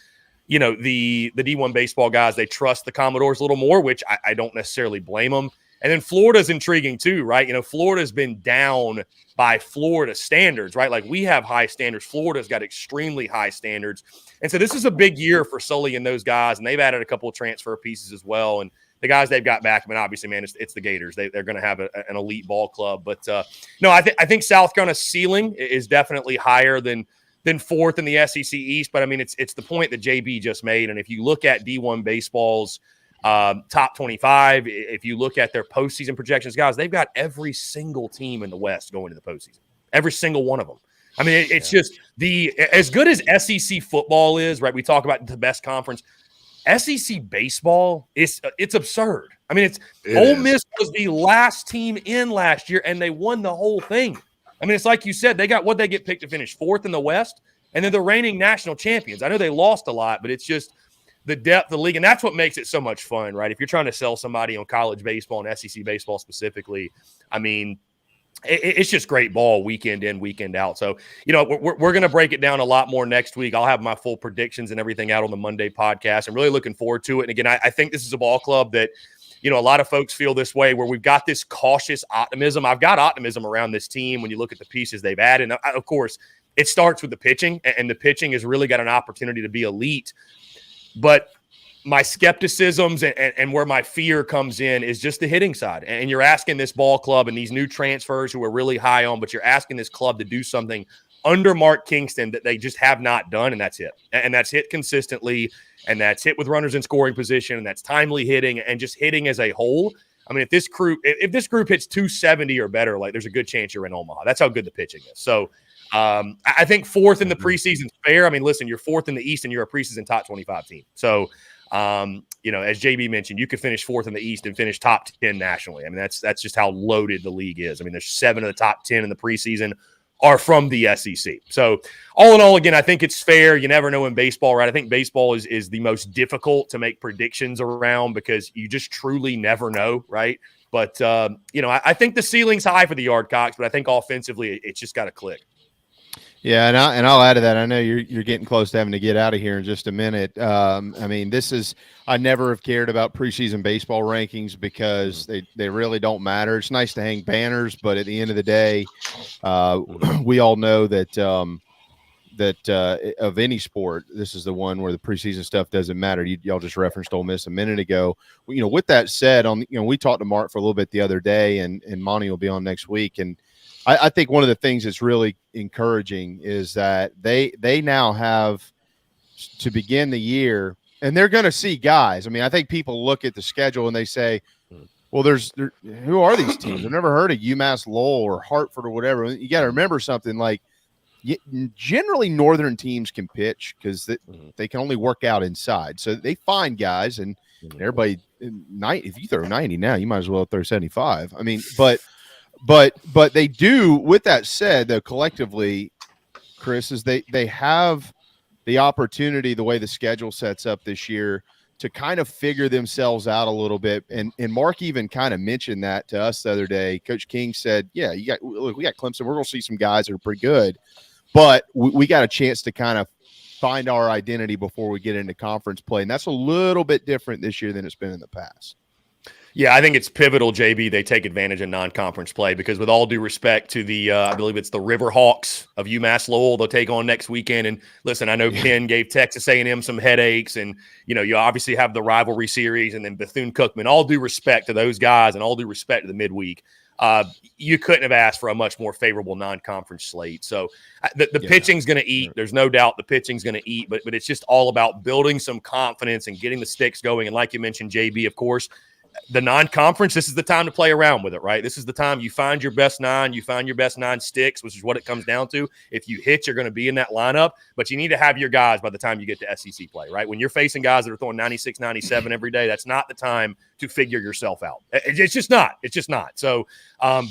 the D1 baseball guys, they trust the Commodores a little more, which I don't necessarily blame them. And then Florida's intriguing too, right? Florida's been down by Florida standards, right? Like we have high standards. Florida's got extremely high standards. And so this is a big year for Sully and those guys, and they've added a couple of transfer pieces as well. And the guys they've got back, I mean, obviously, man, it's the Gators. They're going to have an elite ball club. But, no, I think South Carolina's ceiling is definitely higher than 4th in the SEC East. But, I mean, it's the point that JB just made. And if you look at D1 baseball's top 25, if you look at their postseason projections, guys, they've got every single team in the West going to the postseason. Every single one of them. I mean, it's just as good as SEC football is, right? We talk about the best conference. SEC baseball, it's absurd. I mean, Ole Miss was the last team in last year, and they won the whole thing. I mean, it's like you said, they get picked to finish 4th in the West, and they're the reigning national champions. I know they lost a lot, but it's just the depth of the league, and that's what makes it so much fun, right? If you're trying to sell somebody on college baseball and SEC baseball specifically, I mean, it's just great ball weekend in, weekend out. So, we're going to break it down a lot more next week. I'll have my full predictions and everything out on the Monday podcast. I'm really looking forward to it. And again, I think this is a ball club that, a lot of folks feel this way where we've got this cautious optimism. I've got optimism around this team when you look at the pieces they've added. And of course, it starts with the pitching, and the pitching has really got an opportunity to be elite. But my skepticisms and where my fear comes in is just the hitting side. And you're asking this ball club and these new transfers who are really high on, but you're asking this club to do something under Mark Kingston that they just have not done, and that's hit. And that's hit consistently, and that's hit with runners in scoring position, and that's timely hitting and just hitting as a whole. I mean, if this group hits 270 or better, like there's a good chance you're in Omaha. That's how good the pitching is. So I think 4th in the preseason is fair. I mean, listen, you're 4th in the East and you're a preseason top 25 team. So, as JB mentioned, you could finish 4th in the East and finish top 10 nationally. I mean, that's just how loaded the league is. I mean, there's 7 of the top 10 in the preseason are from the SEC. So all in all, again, I think it's fair. You never know in baseball, right? I think baseball is the most difficult to make predictions around because you just truly never know, right? But, I think the ceiling's high for the Yardcocks, but I think offensively it's just got to click. Yeah, and I'll add to that. I know you're getting close to having to get out of here in just a minute. I mean, I never have cared about preseason baseball rankings because they really don't matter. It's nice to hang banners, but at the end of the day, we all know that of any sport, this is the one where the preseason stuff doesn't matter. Y'all just referenced Ole Miss a minute ago. With that said, we talked to Mark for a little bit the other day, and Monty will be on next week, and I think one of the things that's really encouraging is that they now have to begin the year, and they're going to see guys. I mean, I think people look at the schedule and they say, well, who are these teams? I've never heard of UMass Lowell or Hartford or whatever. You got to remember something like generally northern teams can pitch because they can only work out inside. So they find guys, and everybody, if you throw 90 now, you might as well throw 75. I mean, but they do. With that said, though, collectively, Chris, is they have the opportunity, the way the schedule sets up this year, to kind of figure themselves out a little bit. And Mark even kind of mentioned that to us the other day. Coach King said, yeah, we got Clemson. We're going to see some guys that are pretty good, but we got a chance to kind of find our identity before we get into conference play. And that's a little bit different this year than it's been in the past. Yeah, I think it's pivotal, JB, they take advantage of non-conference play because with all due respect to the, I believe it's the Riverhawks of UMass Lowell, they'll take on next weekend. And listen, I know Penn gave Texas A&M some headaches and, you obviously have the rivalry series and then Bethune-Cookman. All due respect to those guys and all due respect to the midweek. You couldn't have asked for a much more favorable non-conference slate. So the pitching's going to eat. There's no doubt the pitching's going to eat, but it's just all about building some confidence and getting the sticks going. And like you mentioned, JB, of course, the non-conference, this is the time to play around with it, right? This is the time you find your best 9, you find your best 9 sticks, which is what it comes down to. If you hit, you're going to be in that lineup, but you need to have your guys by the time you get to SEC play, right? When you're facing guys that are throwing 96, 97 every day, that's not the time to figure yourself out. It's just not. It's just not. So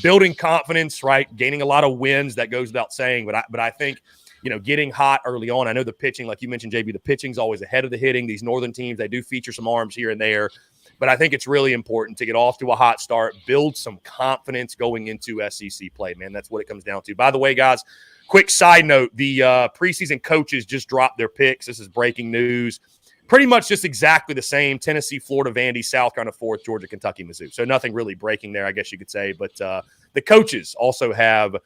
building confidence, right? Gaining a lot of wins, that goes without saying, but I think getting hot early on. I know the pitching, like you mentioned, JB, the pitching's always ahead of the hitting. These northern teams, they do feature some arms here and there. But I think it's really important to get off to a hot start, build some confidence going into SEC play, man. That's what it comes down to. By the way, guys, quick side note, the preseason coaches just dropped their picks. This is breaking news. Pretty much just exactly the same. Tennessee, Florida, Vandy, South Carolina 4th, Georgia, Kentucky, Mizzou. So nothing really breaking there, I guess you could say. But the coaches also have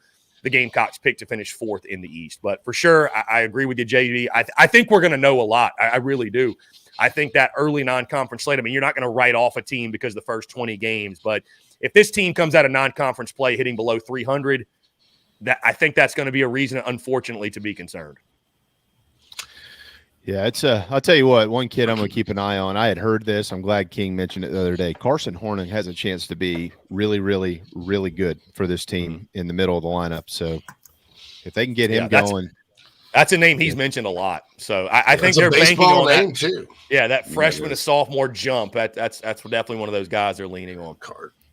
the Gamecocks picked to finish 4th in the East. But for sure, I agree with you, JD. I think we're going to know a lot. I really do. I think that early non-conference slate, I mean, you're not going to write off a team because the first 20 games. But if this team comes out of non-conference play hitting below 300, I think that's going to be a reason, unfortunately, to be concerned. Yeah, it's I'll tell you what, one kid I'm going to keep an eye on. I had heard this. I'm glad King mentioned it the other day. Carson Hornan has a chance to be really, really, really good for this team in the middle of the lineup. So if they can get him going. That's a name he's mentioned a lot. So I think they're banking on name that too. Yeah, that freshman to sophomore jump. That's definitely one of those guys they're leaning on.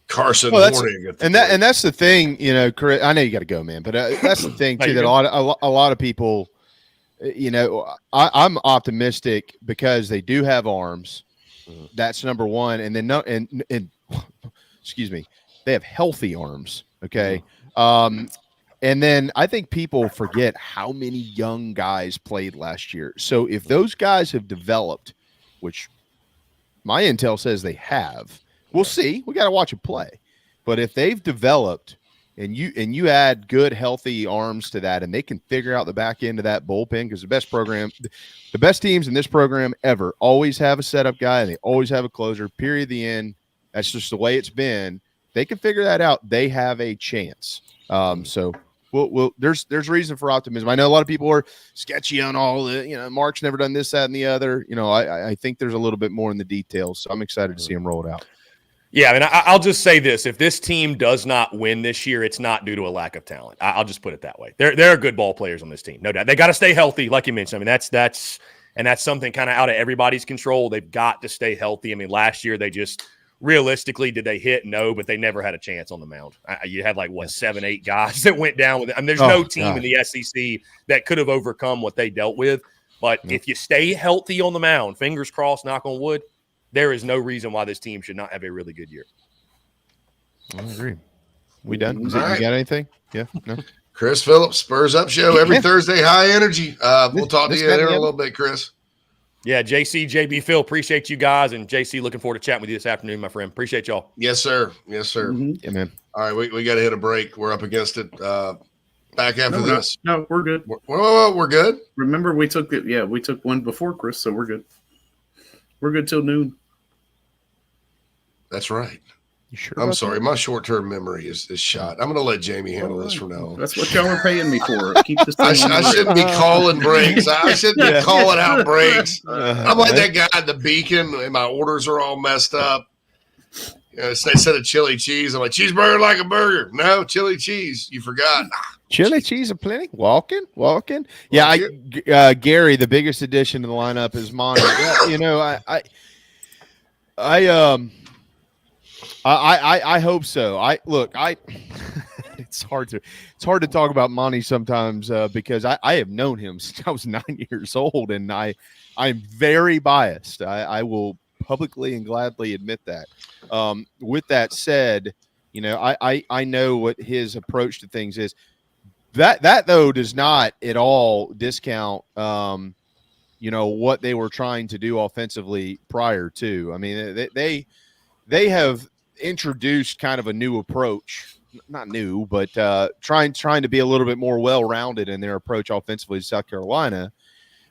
Carson Horning. And that's the thing, Chris, I know you got to go, man, but that's the thing too, that a lot of people, I'm optimistic because they do have arms. That's number one. And then and excuse me, they have healthy arms. Okay. And then I think people forget how many young guys played last year. So if those guys have developed, which my intel says they have, we'll see. We got to watch them play. But if they've developed and you add good, healthy arms to that, and they can figure out the back end of that bullpen, because the best teams in this program ever always have a setup guy and they always have a closer, period, the end. That's just the way it's been. They can figure that out. They have a chance. So there's reason for optimism. I know a lot of people are sketchy on all the, Mark's never done this, that, and the other. I think there's a little bit more in the details. So I'm excited to see him roll it out. Yeah, I mean, I'll just say this. If this team does not win this year, it's not due to a lack of talent. I'll just put it that way. There are good ball players on this team, no doubt. They got to stay healthy, like you mentioned. I mean, that's something kind of out of everybody's control. They've got to stay healthy. I mean, last year they just realistically, did they hit? No, but they never had a chance on the mound. You had 7, 8 guys that went down with it. I mean, there's no team in the SEC that could have overcome what they dealt with. But if you stay healthy on the mound, fingers crossed, knock on wood, there is no reason why this team should not have a really good year. I agree. We done? You got anything? Yeah. No. Chris Phillips, Spurs Up Show every Thursday. High energy. We'll talk to you in a little bit, Chris. Yeah, JC, JB, Phil, appreciate you guys. And JC, looking forward to chatting with you this afternoon, my friend. Appreciate y'all. Yes, sir. Yes, sir. Yeah, man. All right, we got to hit a break. We're up against it. Back after this. No, we're good. We're good. Remember, we took one before Chris, so we're good. We're good till noon. That's right. You sure? I'm sorry. My short-term memory is shot. I'm going to let Jamie handle this from now on. That's what y'all are paying me for. Keep this thing I shouldn't be calling breaks. I shouldn't be calling out breaks. I'm like that guy at the Beacon, and my orders are all messed up. Instead of chili cheese, I'm like, cheeseburger like a burger. No, chili cheese. You forgot. Chili cheese aplenty. Walking. Yeah, Gary, the biggest addition to the lineup is Monty. I hope so. it's hard to talk about Monty sometimes because I have known him since I was 9 years old, and I'm very biased. I will publicly and gladly admit that. With that said, I know what his approach to things is. That though does not at all discount what they were trying to do offensively prior to. I mean, they have introduced kind of a new approach, not new, but trying to be a little bit more well-rounded in their approach offensively to South Carolina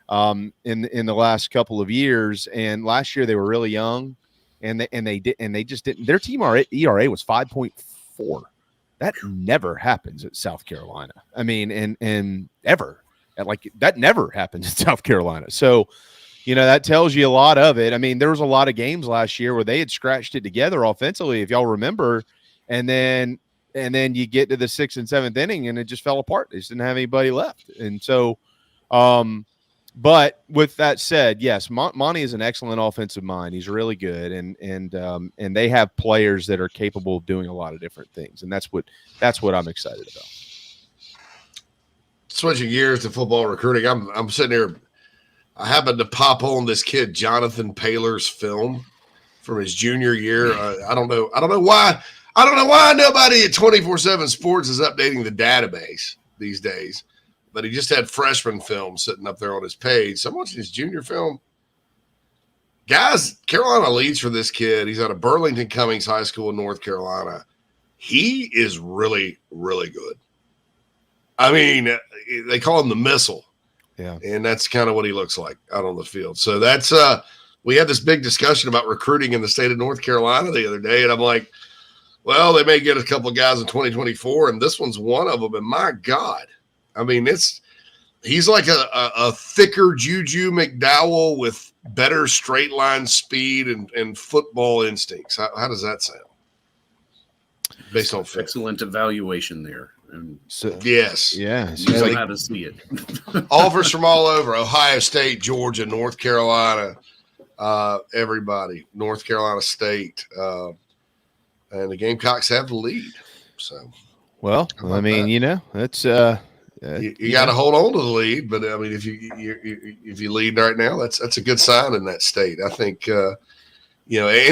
in the last couple of years. And last year they were really young, and they just didn't. Their team ERA was 5.4. That never happens at South Carolina. I mean, and ever. Like, that never happens in South Carolina. So, that tells you a lot of it. I mean, there was a lot of games last year where they had scratched it together offensively, if y'all remember, and then you get to the 6th and 7th inning and it just fell apart. They just didn't have anybody left. And so, but with that said, yes, Monty is an excellent offensive mind. He's really good, and they have players that are capable of doing a lot of different things, and that's what I'm excited about. Switching gears to football recruiting, I'm sitting here. I happened to pop on this kid Jonathan Paylor's film from his junior year. I don't know why nobody at 24/7 Sports is updating the database these days. But he just had freshman film sitting up there on his page. So I'm watching his junior film. Guys, Carolina leads for this kid. He's out of Burlington Cummings High School in North Carolina. He is really, really good. I mean, they call him the missile. Yeah. And that's kind of what he looks like out on the field. So that's we had this big discussion about recruiting in the state of North Carolina the other day. And I'm like, well, they may get a couple of guys in 2024, and this one's one of them. And my God. I mean, he's like a thicker Juju McDowell with better straight line speed and football instincts. How does that sound? Based on fit. Excellent evaluation there. And so, yes. Yeah. You know how to see it. Offers from all over: Ohio State, Georgia, North Carolina, everybody, North Carolina State. And the Gamecocks have the lead. So, well, I mean, that's you got to hold on to the lead, but I mean, if you lead right now, that's a good sign in that state. I think, and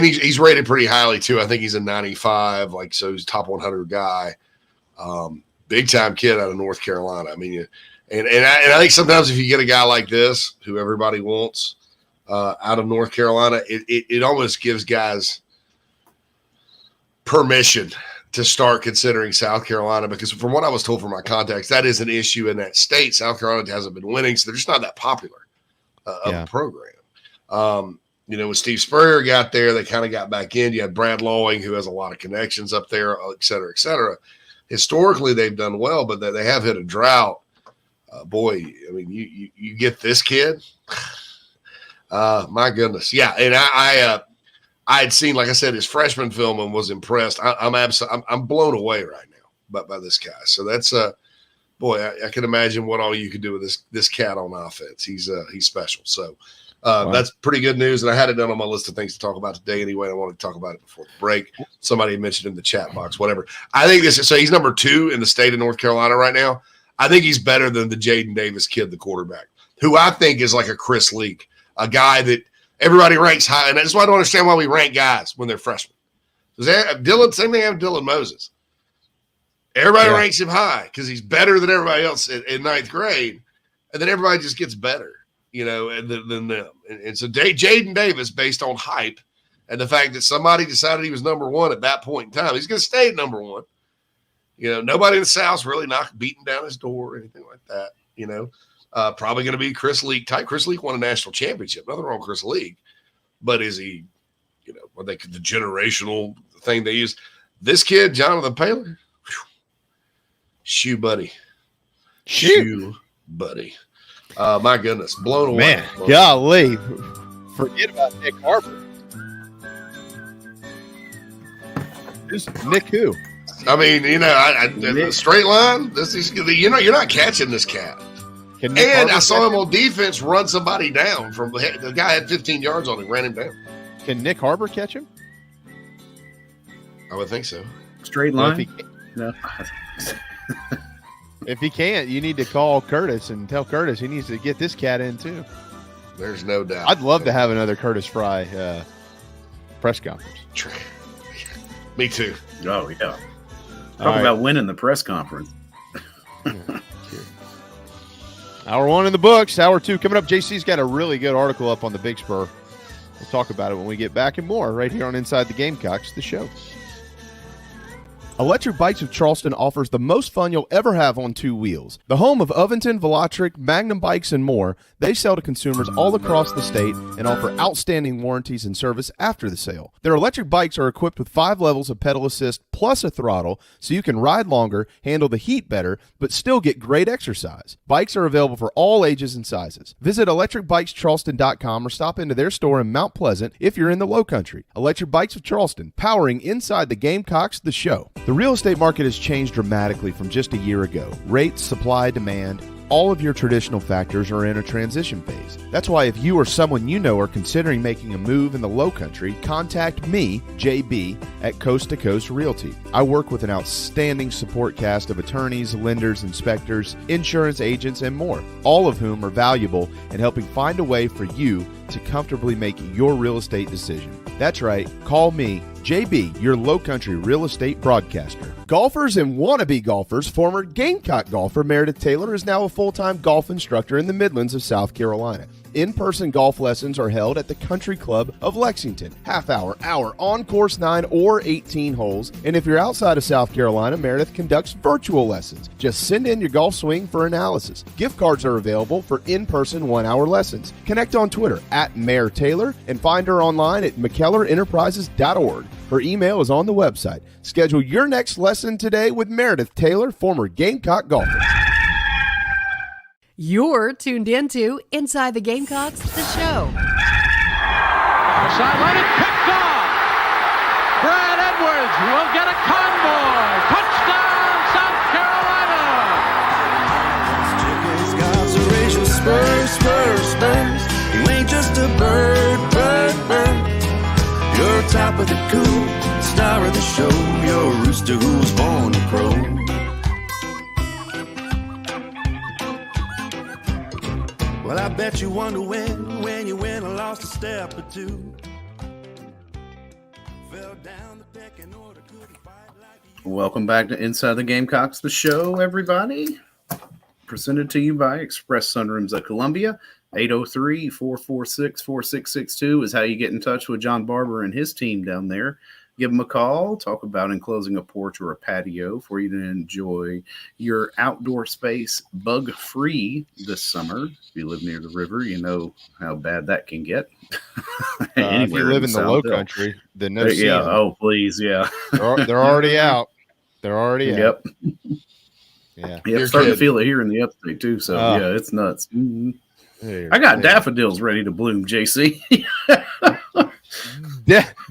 he's rated pretty highly too. I think he's a 95, so he's a top 100 guy, big time kid out of North Carolina. I mean, and I think sometimes if you get a guy like this who everybody wants out of North Carolina, it almost gives guys permission to start considering South Carolina, because from what I was told from my contacts, that is an issue in that state. South Carolina hasn't been winning, so they're just not that popular of a program. When Steve Spurrier got there, they kind of got back in. You had Brad Lawing, who has a lot of connections up there, et cetera, et cetera. Historically, they've done well, but they have hit a drought. Boy, I mean, you get this kid. My goodness. Yeah, and I had seen, like I said, his freshman film and was impressed. I'm blown away right now by this guy. So that's boy, I can imagine what all you could do with this cat on offense. He's special. So that's pretty good news. And I had it done on my list of things to talk about today anyway. I wanted to talk about it before the break. Somebody had mentioned in the chat box, whatever. I think so he's number 2 in the state of North Carolina right now. I think he's better than the Jaden Davis kid, the quarterback, who I think is like a Chris Leak, a guy that everybody ranks high, and that's why I don't understand why we rank guys when they're freshmen. Dylan, same thing happened to Dylan Moses. Everybody ranks him high because he's better than everybody else in ninth grade, and then everybody just gets better, than them. And so Jaden Davis, based on hype and the fact that somebody decided he was number 1 at that point in time, he's going to stay at number 1. Nobody in the South's really not beating down his door or anything like that. Probably going to be Chris Leak type. Chris Leak won a national championship. Nothing wrong with Chris Leak, but is he, the generational thing they use? This kid, Jonathan Paylor, shoe buddy. My goodness, blown away. Man, golly, forget about Nick Harbor. This Nick who? I mean, the straight line. This is you're not catching this cat. And I saw him on defense run somebody down from the guy had 15 yards on him, ran him down. Can Nick Harbor catch him? I would think so. Straight line. No. If he can't, you need to call Curtis and tell Curtis he needs to get this cat in too. There's no doubt. I'd love to have another Curtis Fry press conference. Me too. Oh, yeah. Talk about winning the press conference. Hour 1 in the books. Hour 2 coming up. JC's got a really good article up on the Big Spur. We'll talk about it when we get back and more right here on Inside the Gamecocks, the show. Electric Bikes of Charleston offers the most fun you'll ever have on two wheels. The home of Oventon, Velotric, Magnum Bikes, and more, they sell to consumers all across the state and offer outstanding warranties and service after the sale. Their electric bikes are equipped with 5 levels of pedal assist plus a throttle, so you can ride longer, handle the heat better, but still get great exercise. Bikes are available for all ages and sizes. Visit electricbikescharleston.com or stop into their store in Mount Pleasant if you're in the Low Country. Electric Bikes of Charleston, powering Inside the Gamecocks, the show. The real estate market has changed dramatically from just a year ago. Rates, supply, demand, all of your traditional factors are in a transition phase. That's why if you or someone you know are considering making a move in the Low Country, contact me, JB, at Coast to Coast Realty. I work with an outstanding support cast of attorneys, lenders, inspectors, insurance agents, and more, all of whom are valuable in helping find a way for you to comfortably make your real estate decision. That's right, call me, JB, your Low Country real estate broadcaster. Golfers and wannabe golfers, former Gamecock golfer Meredith Taylor is now a full-time golf instructor in the Midlands of South Carolina. In-person golf lessons are held at the Country Club of Lexington. Half-hour, hour, on course 9 or 18 holes. And if you're outside of South Carolina, Meredith conducts virtual lessons. Just send in your golf swing for analysis. Gift cards are available for in-person 1-hour lessons. Connect on Twitter at Mayor Taylor and find her online at McKellarEnterprises.org. Her email is on the website. Schedule your next lesson today with Meredith Taylor, former Gamecock golfer. You're tuned into Inside the Gamecocks, the show. Sideline is picked off. Brad Edwards will get a convoy. Touchdown, South Carolina. Spurs, Spurs, Spurs. You ain't just a bird, bird, bird. You're top of the coop, star of the show. You're a rooster who's born to crow. Well, I bet you wonder when you win or lost a step or two. Fell down the pecking order, couldn't fight like you. Welcome back to Inside the Gamecocks, the show, everybody. Presented to you by Express Sunrooms at Columbia. 803-446-4662 is how you get in touch with John Barber and his team down there. Give them a call, talk about enclosing a porch or a patio for you to enjoy your outdoor space bug-free this summer. If you live near the river, you know how bad that can get. If you live in the Low Country, then no. Yeah. Oh, please. Yeah. They're already out. They're already out. Yep. Yeah. Yep. Starting to feel it here in the upstate too. So yeah, it's nuts. Mm-hmm. I got daffodils ready to bloom, JC.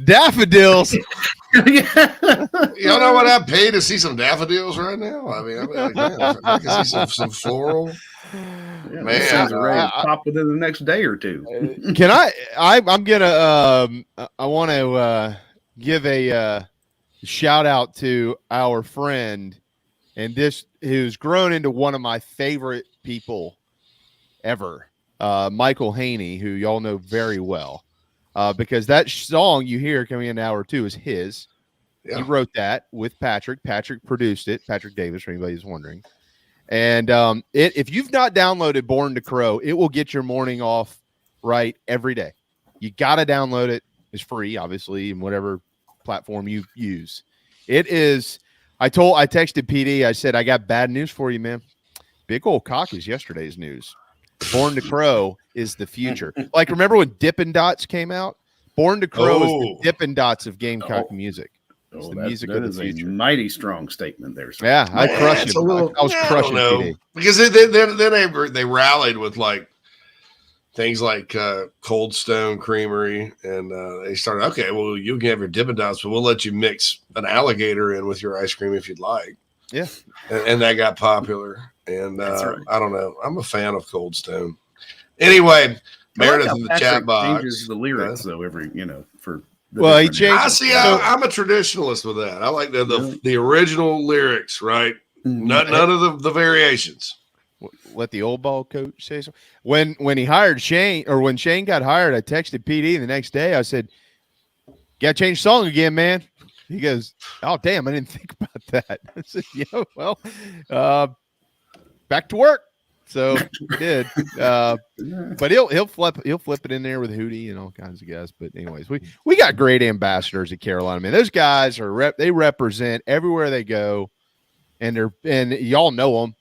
Daffodils. Y'all know what I'd pay to see some daffodils right now? I mean, I can see some floral. Yeah, man, are ready to pop within the next day or two. Can I'm gonna I want to give a shout out to our friend, and this who's grown into one of my favorite people ever, Michael Haney, who y'all know very well. Because that song you hear coming in hour 2 is his. Yeah. He wrote that with Patrick. Patrick produced it. Patrick Davis, for anybody who's wondering. And if you've not downloaded Born to Crow, it will get your morning off right every day. You got to download it. It's free, obviously, in whatever platform you use. It is. I texted PD. I said, I got bad news for you, man. Big old cock is yesterday's news. Born to Crow is the future. Like, remember when Dippin' Dots came out? Born to Crow is the Dippin' Dots of Gamecock music. It's the music of the future. A mighty strong statement there. Sir. Yeah, I crushed it. I was crushing it. Because then they rallied with like things like Cold Stone Creamery, and they started, okay, well, you can have your Dippin' Dots, but we'll let you mix an alligator in with your ice cream if you'd like. Yeah. And that got popular. And right. I don't know. I'm a fan of Cold Stone. Anyway, Meredith in the chat box changes the lyrics though for Well, he changed. I see. I'm a traditionalist with that. I like the original lyrics, right? None of the variations. Let the old ball coach say so. When he hired Shane, or when Shane got hired, I texted PD the next day. I said, "Got to change song again, man." He goes, "Oh, damn, I didn't think about that." I said, "Yeah, well, back to work." So he did. But he'll flip it in there with Hootie and all kinds of guys. But anyways, we got great ambassadors at Carolina, man. Those guys they represent everywhere they go, and y'all know them.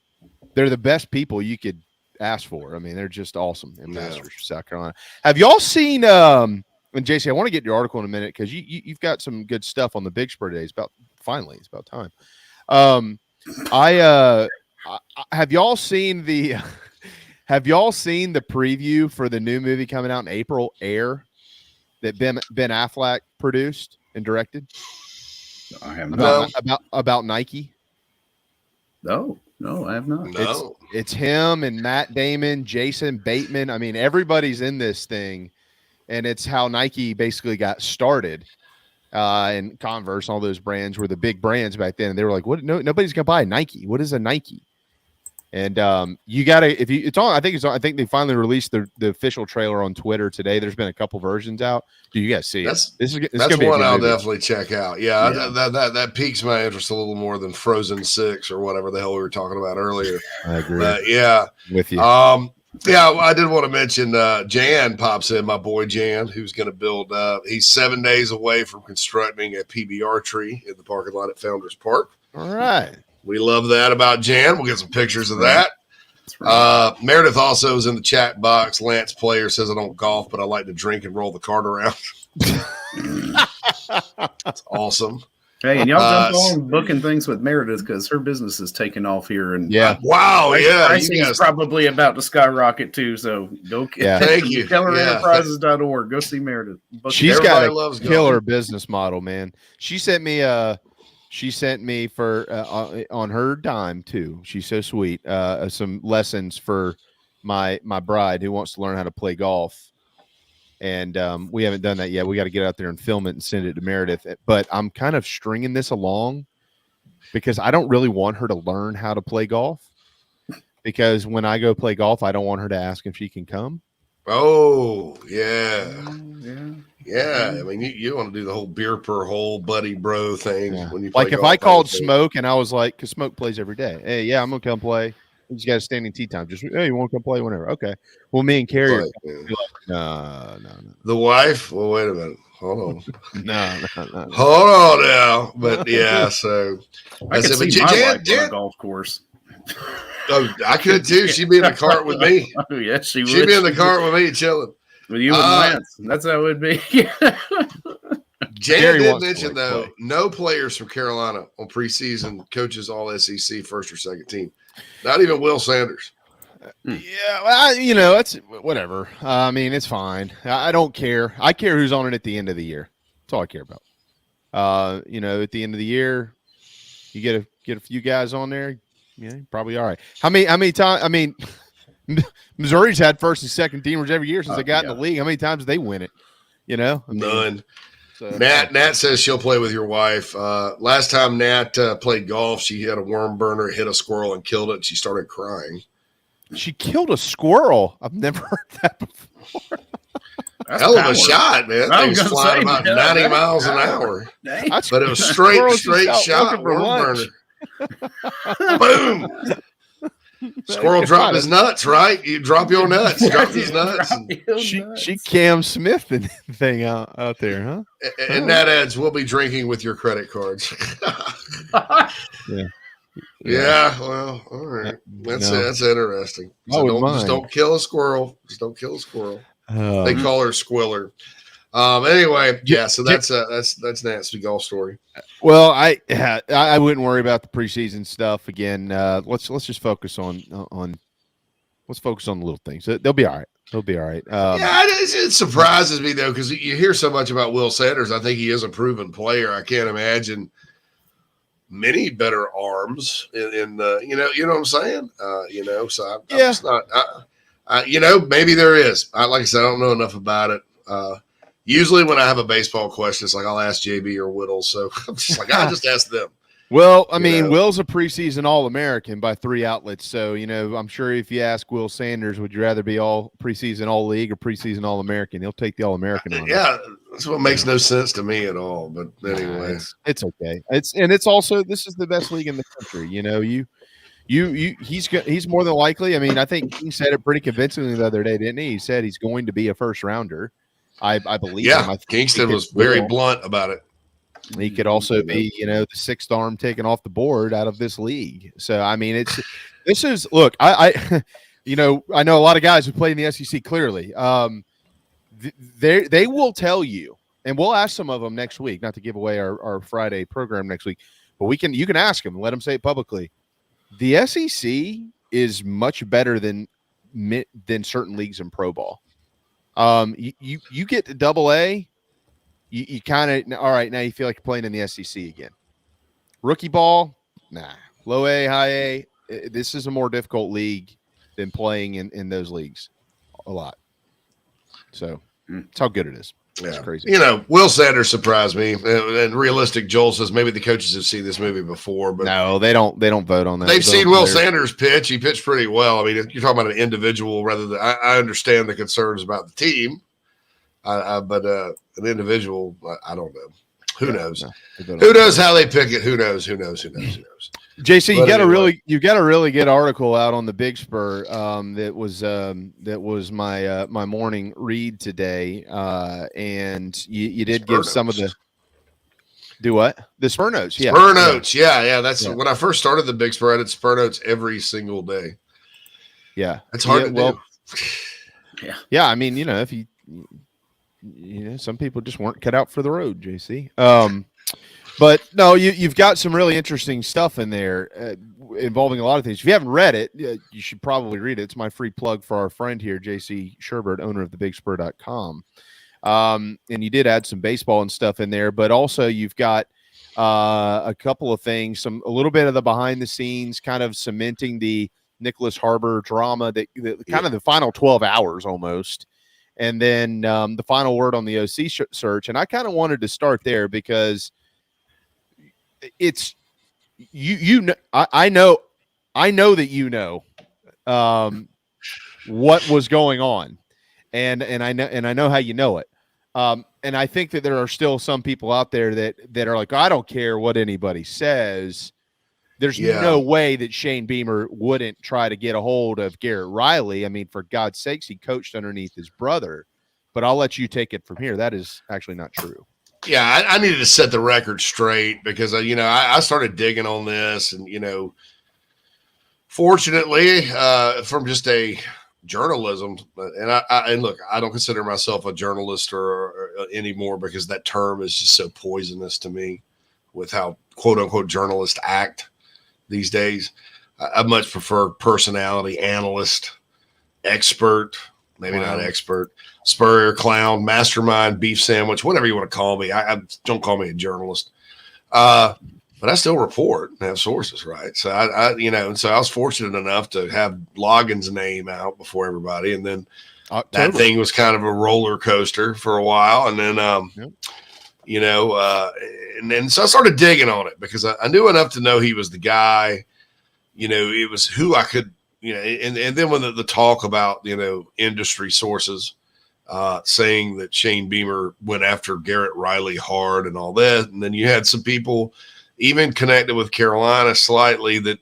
They're the best people you could ask for. I mean, they're just awesome ambassadors for South Carolina. Have y'all seen and JC, I want to get your article in a minute because you've got some good stuff on the Big Spur Days. It's about time. Have y'all seen the preview for the new movie coming out in April, Air, that Ben Affleck produced and directed? I have not. About Nike. No, I have not. No. It's him and Matt Damon, Jason Bateman. I mean, everybody's in this thing, and it's how Nike basically got started. And Converse, all those brands were the big brands back then. And they were like, "What? No, nobody's gonna buy a Nike. What is a Nike?" And you gotta it's on. I think they finally released the official trailer on Twitter today. There's been a couple versions out. Do you guys see it? That's gonna be one I'll definitely check out. Yeah. That piques my interest a little more than Frozen 6 or whatever the hell we were talking about earlier. I agree. But yeah, with you. Yeah, I did want to mention Jan pops in, my boy Jan, who's going to build. He's 7 days away from constructing a PBR tree in the parking lot at Founders Park. All right. We love that about Jan. We'll get some pictures of that. Right. Meredith also is in the chat box. Lance Player says, "I don't golf, but I like to drink and roll the cart around." That's awesome. Hey, and y'all jump on booking things with Meredith because her business is taking off here. And wow, pricing's probably about to skyrocket too. So go, thank you. KellerEnterprises.org. Go see Meredith. She's got a killer business model, man. She sent me for on her dime too. She's so sweet. Some lessons for my bride who wants to learn how to play golf. And we haven't done that yet. We got to get out there and film it and send it to Meredith. But I'm kind of stringing this along because I don't really want her to learn how to play golf. Because when I go play golf, I don't want her to ask if she can come. Oh, yeah. Yeah. I mean, you want to do the whole beer per hole, buddy bro thing. Yeah. When you play like if golf, I called Smoke and I was like, because Smoke plays every day. Hey, yeah, I'm going to come play. You just got a standing tee time. Just, hey, you want to come play whenever? Okay. Well, me and Carrie are like, no. The wife? Well, wait a minute. Hold on. No. Hold on now. But yeah, so I could see my wife on a golf course. Oh, I could too. She'd be in the cart with me. Oh, yes, she would. She'd be in the cart with me chilling. With you and Lance. That's how it would be. Jan did mention, though, no players from Carolina on preseason coaches all SEC first or second team. Not even Will Sanders. Yeah, well, it's whatever. I mean, it's fine. I don't care. I care who's on it at the end of the year. That's all I care about. At the end of the year, you get a few guys on there. Yeah, probably all right. How many times? I mean, Missouri's had first and second teamers every year since they got in the league. How many times did they win it? None. So, Nat says she'll play with your wife. Last time Nat played golf, she had a worm burner, hit a squirrel, and killed it. And she started crying. She killed a squirrel. I've never heard that before. Hell of a shot, man. That thing's flying about 90 miles an hour. But it was straight shot. Worm burner. Boom. Squirrel dropped his nuts, right? You drop your nuts. Drop his nuts. She Cam Smith the thing out there, huh? And that adds, we'll be drinking with your credit cards. Yeah, well, all right. That's interesting. So just don't kill a squirrel. Just don't kill a squirrel. They call her Squiller. Anyway, so that's Nat's golf story. Well, I wouldn't worry about the preseason stuff again. Let's just focus on let's focus on the little things. They'll be all right. They'll be all right. It surprises me though, because you hear so much about Will Sanders. I think he is a proven player. I can't imagine many better arms in the you know what I'm saying. So I'm just not. Maybe there is. Like I said, I don't know enough about it. Usually when I have a baseball question, it's like I'll ask JB or Whittle. So I'm just like, I'll just ask them. Well, I mean, Will's a preseason All-American by 3 outlets. So, I'm sure if you ask Will Sanders, would you rather be all preseason All-League or preseason All-American? He'll take the All-American on Yeah, that's what makes no sense to me at all. But anyway. It's okay. It's also, this is the best league in the country. He's more than likely. I mean, I think King said it pretty convincingly the other day, didn't he? He said he's going to be a first rounder. I believe him. I Kingston was very blunt about it. He could also be, the sixth arm taken off the board out of this league. So, I mean, look, I know a lot of guys who play in the SEC clearly. They will tell you, and we'll ask some of them next week, not to give away our Friday program next week, but you can ask them, let them say it publicly. The SEC is much better than certain leagues in pro ball. You get to AA, you kind of, all right, now you feel like you're playing in the SEC again. Rookie ball, nah. Low A, high A, this is a more difficult league than playing in those leagues a lot. So that's how good it is. It's crazy. Will Sanders surprised me. And realistic Joel says maybe the coaches have seen this movie before, but no, they don't vote on that. They've seen Will Sanders pitch. He pitched pretty well. I mean, you're talking about an individual rather than I understand the concerns about the team. But an individual, I don't know. Who knows? No, who knows how they pick it? Who knows? JC, you got a really good article out on the Big Spur. That was my morning read today. And you did give some of the Spur notes. Yeah, Spur notes. Yeah. That's when I first started the Big Spur. I did Spur notes every single day. Yeah, it's hard to do. Yeah. I mean, if you. Some people just weren't cut out for the road, JC. But no, you've got some really interesting stuff in there involving a lot of things. If you haven't read it, you should probably read it. It's my free plug for our friend here, JC Sherbert, owner of thebigspur.com. And you did add some baseball and stuff in there, but also you've got a couple of things, a little bit of the behind the scenes, kind of cementing the Nicholas Harbor drama, that kind of the final 12 hours almost. And then the final word on the OC search. And I kind of wanted to start there because it's I know that what was going on, and I know how you know it. And I think that there are still some people out there that are like, I don't care what anybody says. There's no way that Shane Beamer wouldn't try to get a hold of Garrett Riley. I mean, for God's sakes, he coached underneath his brother. But I'll let you take it from here. That is actually not true. Yeah, I needed to set the record straight because, I started digging on this. And, fortunately, from just a journalism, and look, I don't consider myself a journalist or anymore because that term is just so poisonous to me with how, quote unquote, journalists act these days. I much prefer personality, analyst, expert, maybe not expert, spurrier, clown, mastermind, beef sandwich, whatever you want to call me. I don't call me a journalist. But I still report and have sources, right? So and so I was fortunate enough to have Loggins' name out before everybody. And then that thing was kind of a roller coaster for a while. And then, and then so I started digging on it because I knew enough to know he was the guy. It was who I could, and then when the talk about, industry sources saying that Shane Beamer went after Garrett Riley hard and all that. And then you had some people even connected with Carolina slightly that,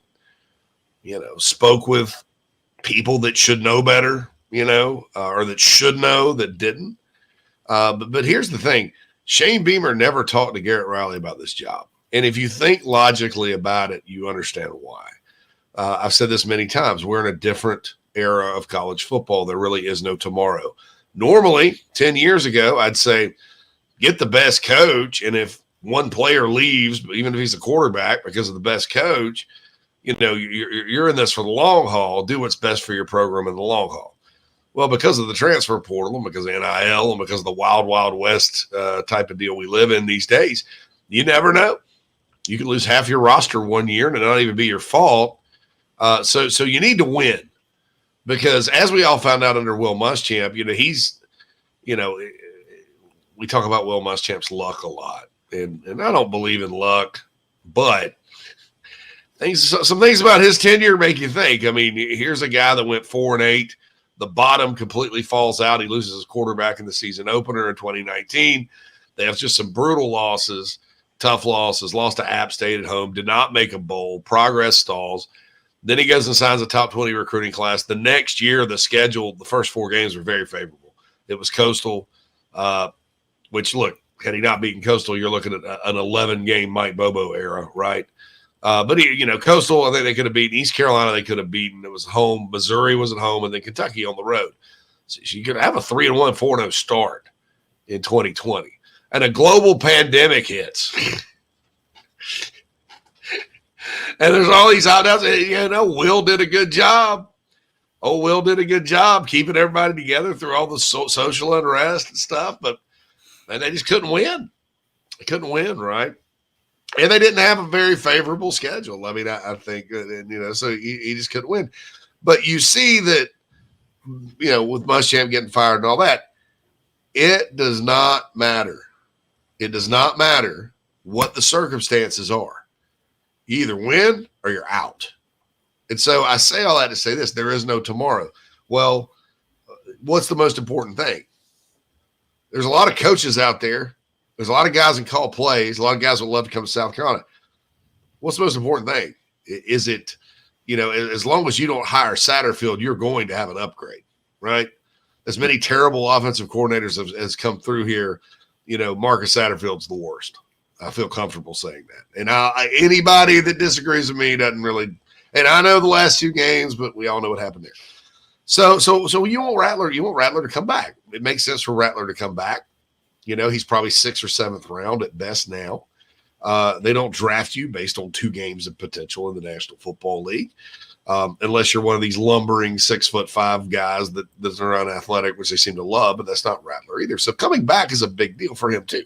spoke with people that should know better, or that should know that didn't. But here's the thing. Shane Beamer never talked to Garrett Riley about this job. And if you think logically about it, you understand why. I've said this many times. We're in a different era of college football. There really is no tomorrow. Normally, 10 years ago, I'd say get the best coach. And if one player leaves, even if he's a quarterback because of the best coach, you're in this for the long haul. Do what's best for your program in the long haul. Well, because of the transfer portal and because of NIL and because of the wild, wild west type of deal we live in these days, you never know. You could lose half your roster one year and it not even be your fault. So you need to win because as we all found out under Will Muschamp, we talk about Will Muschamp's luck a lot, and I don't believe in luck, but some things about his tenure make you think. I mean, here's a guy that went 4-8. The bottom completely falls out. He loses his quarterback in the season opener in 2019. They have just some brutal losses, tough losses, lost to App State at home, did not make a bowl, progress stalls. Then he goes and signs a top 20 recruiting class. The next year, the schedule, the first 4 games were very favorable. It was Coastal, which, look, had he not beaten Coastal, you're looking at an 11-game Mike Bobo era, right? But Coastal, I think they could have beaten East Carolina. They could have beaten. It was home. Missouri was at home, and then Kentucky on the road. So you could have a 3-1, 4-0 start in 2020, and a global pandemic hits. And there's all these opt-outs. Will did a good job. Will did a good job keeping everybody together through all the social unrest and stuff, but they just couldn't win. They couldn't win, right? And they didn't have a very favorable schedule. I mean, I think, so he just couldn't win. But you see that, with Muschamp getting fired and all that, it does not matter. It does not matter what the circumstances are. You either win or you're out. And so I say all that to say this: there is no tomorrow. Well, what's the most important thing? There's a lot of coaches out there. There's a lot of guys that call plays. A lot of guys would love to come to South Carolina. What's the most important thing? Is it, as long as you don't hire Satterfield, you're going to have an upgrade, right? As many terrible offensive coordinators has come through here, Marcus Satterfield's the worst. I feel comfortable saying that. And anybody that disagrees with me doesn't really – and I know the last 2 games, but we all know what happened there. So you want Rattler to come back. It makes sense for Rattler to come back. He's probably 6th or 7th round at best now. They don't draft you based on 2 games of potential in the National Football League, unless you're one of these lumbering 6'5" guys that are unathletic, which they seem to love, but that's not Rattler either. So coming back is a big deal for him too.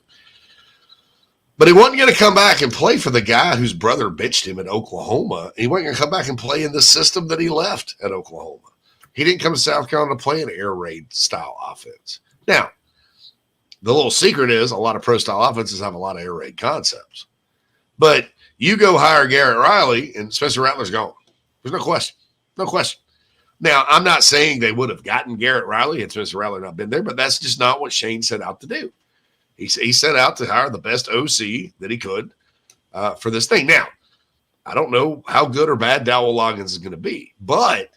But he wasn't going to come back and play for the guy whose brother bitched him at Oklahoma. He wasn't going to come back and play in the system that he left at Oklahoma. He didn't come to South Carolina to play an air raid style offense. Now, the little secret is a lot of pro-style offenses have a lot of air raid concepts. But you go hire Garrett Riley, and Spencer Rattler's gone. There's no question. No question. Now, I'm not saying they would have gotten Garrett Riley had Spencer Rattler not been there, but that's just not what Shane set out to do. He set out to hire the best OC that he could for this thing. Now, I don't know how good or bad Dowell Loggins is going to be, but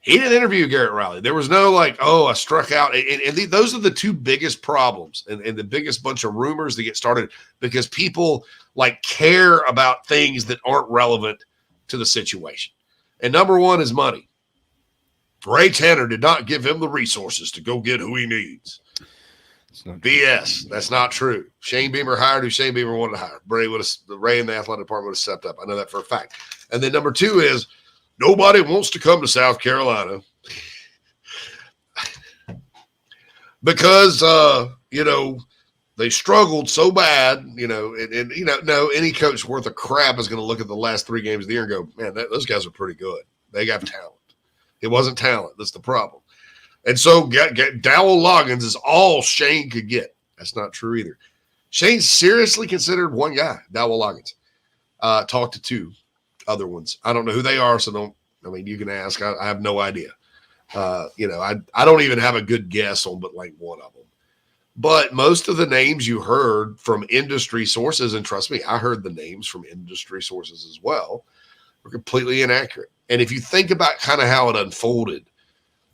he didn't interview Garrett Riley. There was no I struck out. And those are the 2 biggest problems and the biggest bunch of rumors that get started because people care about things that aren't relevant to the situation. And number 1 is money. Ray Tanner did not give him the resources to go get who he needs. BS. That's not true. Shane Beamer hired who Shane Beamer wanted to hire. Ray and the athletic department would have stepped up. I know that for a fact. And then number 2 is nobody wants to come to South Carolina because, they struggled so bad, no, any coach worth a crap is going to look at the last 3 games of the year and go, man, those guys are pretty good. They got talent. It wasn't talent. That's the problem. And so Dowell Loggins is all Shane could get. That's not true either. Shane seriously considered 1 guy, Dowell Loggins. Talked to 2 other ones. I don't know who they are, so you can ask. I have no idea. I don't even have a good guess on but 1 of them. But most of the names you heard from industry sources, and trust me, I heard the names from industry sources as well, were completely inaccurate. And if you think about kind of how it unfolded,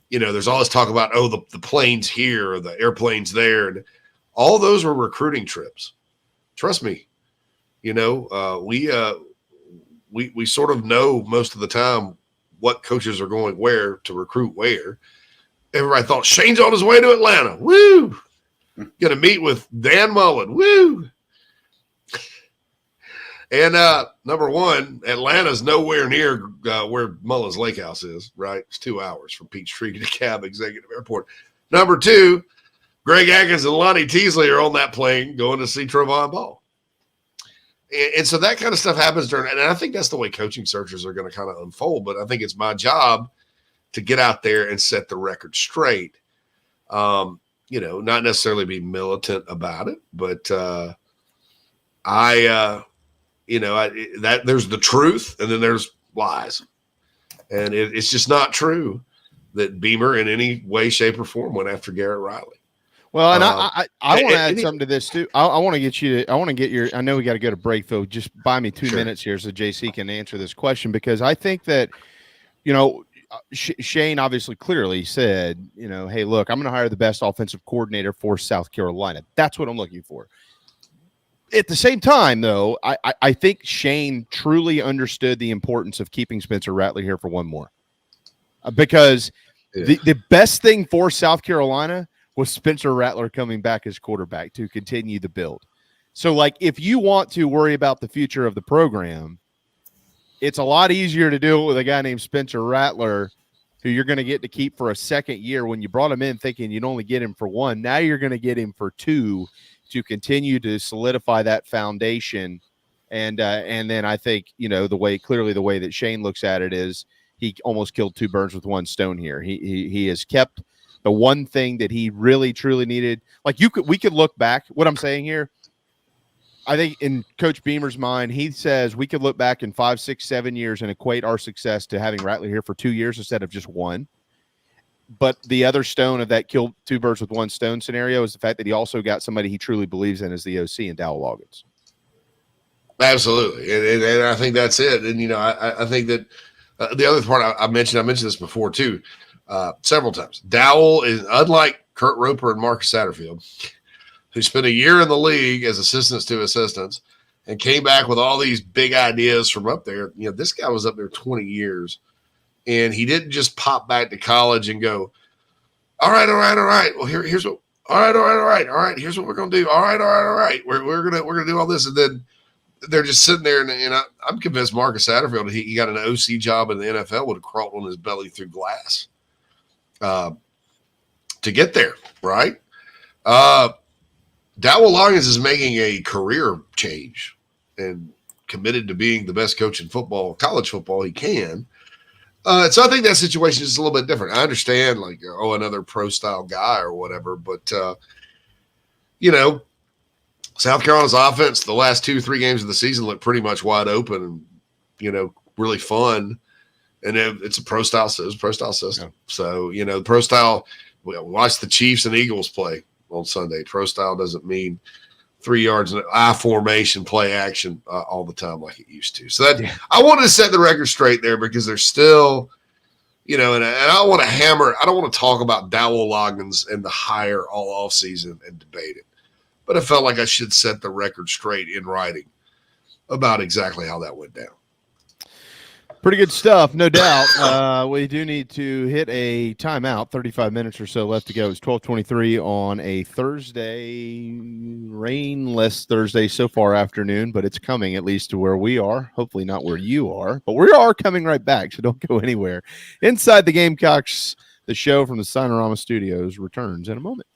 there's all this talk about, the plane's here or the airplane's there. And all those were recruiting trips. Trust me, we sort of know most of the time what coaches are going where to recruit where. Everybody thought Shane's on his way to Atlanta. Woo! Going to meet with Dan Mullen. Woo! And number 1, Atlanta's nowhere near where Mullen's Lake House is, right? It's 2 hours from Peachtree to DeKalb Executive Airport. Number 2, Greg Atkins and Lonnie Teasley are on that plane going to see Trevon Ball. And so that kind of stuff happens during – and I think that's the way coaching searches are going to kind of unfold, but I think it's my job to get out there and set the record straight. not necessarily be militant about it, but there's the truth and then there's lies. And it's just not true that Beamer in any way, shape, or form went after Garrett Riley. Well, and I want to add something to this too. I want to get you to, I want to get your, I know we got to go to break, Phil. Just buy me 2 minutes here so JC can answer this question, because I think that, Shane obviously clearly said, hey, look, I'm going to hire the best offensive coordinator for South Carolina. That's what I'm looking for. At the same time, though, I think Shane truly understood the importance of keeping Spencer Rattler here for one more, because the best thing for South Carolina was Spencer Rattler coming back as quarterback to continue the build. So, like, if you want to worry about the future of the program, it's a lot easier to do it with a guy named Spencer Rattler, who you're going to get to keep for a second year. When you brought him in thinking you'd only get him for one, now you're going to get him for two to continue to solidify that foundation. And then I think, the way that Shane looks at it is he almost killed two birds with one stone here. He has kept the one thing that he really truly needed. Like, we could look back. What I'm saying here, I think in Coach Beamer's mind, he says we could look back in 5, 6, 7 years and equate our success to having Rattler here for 2 years instead of just one. But the other stone of that kill two birds with one stone scenario is the fact that he also got somebody he truly believes in as the OC in Dowell Loggins. Absolutely. And I think that's it. And, I think that the other part I mentioned this before too, several times. Dowell is, unlike Kurt Roper and Marcus Satterfield, who spent a year in the league as assistants to assistants and came back with all these big ideas from up there. This guy was up there 20 years. And he didn't just pop back to college and go, all right. Well, here's what. All right. Here's what we're gonna do. All right. We're gonna do all this, and then they're just sitting there. And I'm convinced Marcus Satterfield, he got an OC job in the NFL, would have crawled on his belly through glass to get there. Right. Dowell Loggins is making a career change and committed to being the best coach in football, college football he can. So I think that situation is a little bit different. I understand, another pro-style guy or whatever, but, South Carolina's offense, the last 2-3 games of the season look pretty much wide open and, really fun. And it's a pro-style system. Yeah. So, pro-style, watch the Chiefs and Eagles play on Sunday. Pro-style doesn't mean 3 yards in I formation, play action all the time like it used to. So I wanted to set the record straight there, because there's still, and I want to hammer. I don't want to talk about Dowell Loggins and the hire all offseason and debate it, but I felt like I should set the record straight in writing about exactly how that went down. Pretty good stuff, no doubt. We do need to hit a timeout. 35 minutes or so left to go. It's 12:23 on a Thursday, rainless Thursday so far afternoon, but it's coming at least to where we are. Hopefully not where you are, but we are coming right back, so don't go anywhere. Inside the Gamecocks, the show from the Signarama Studios returns in a moment.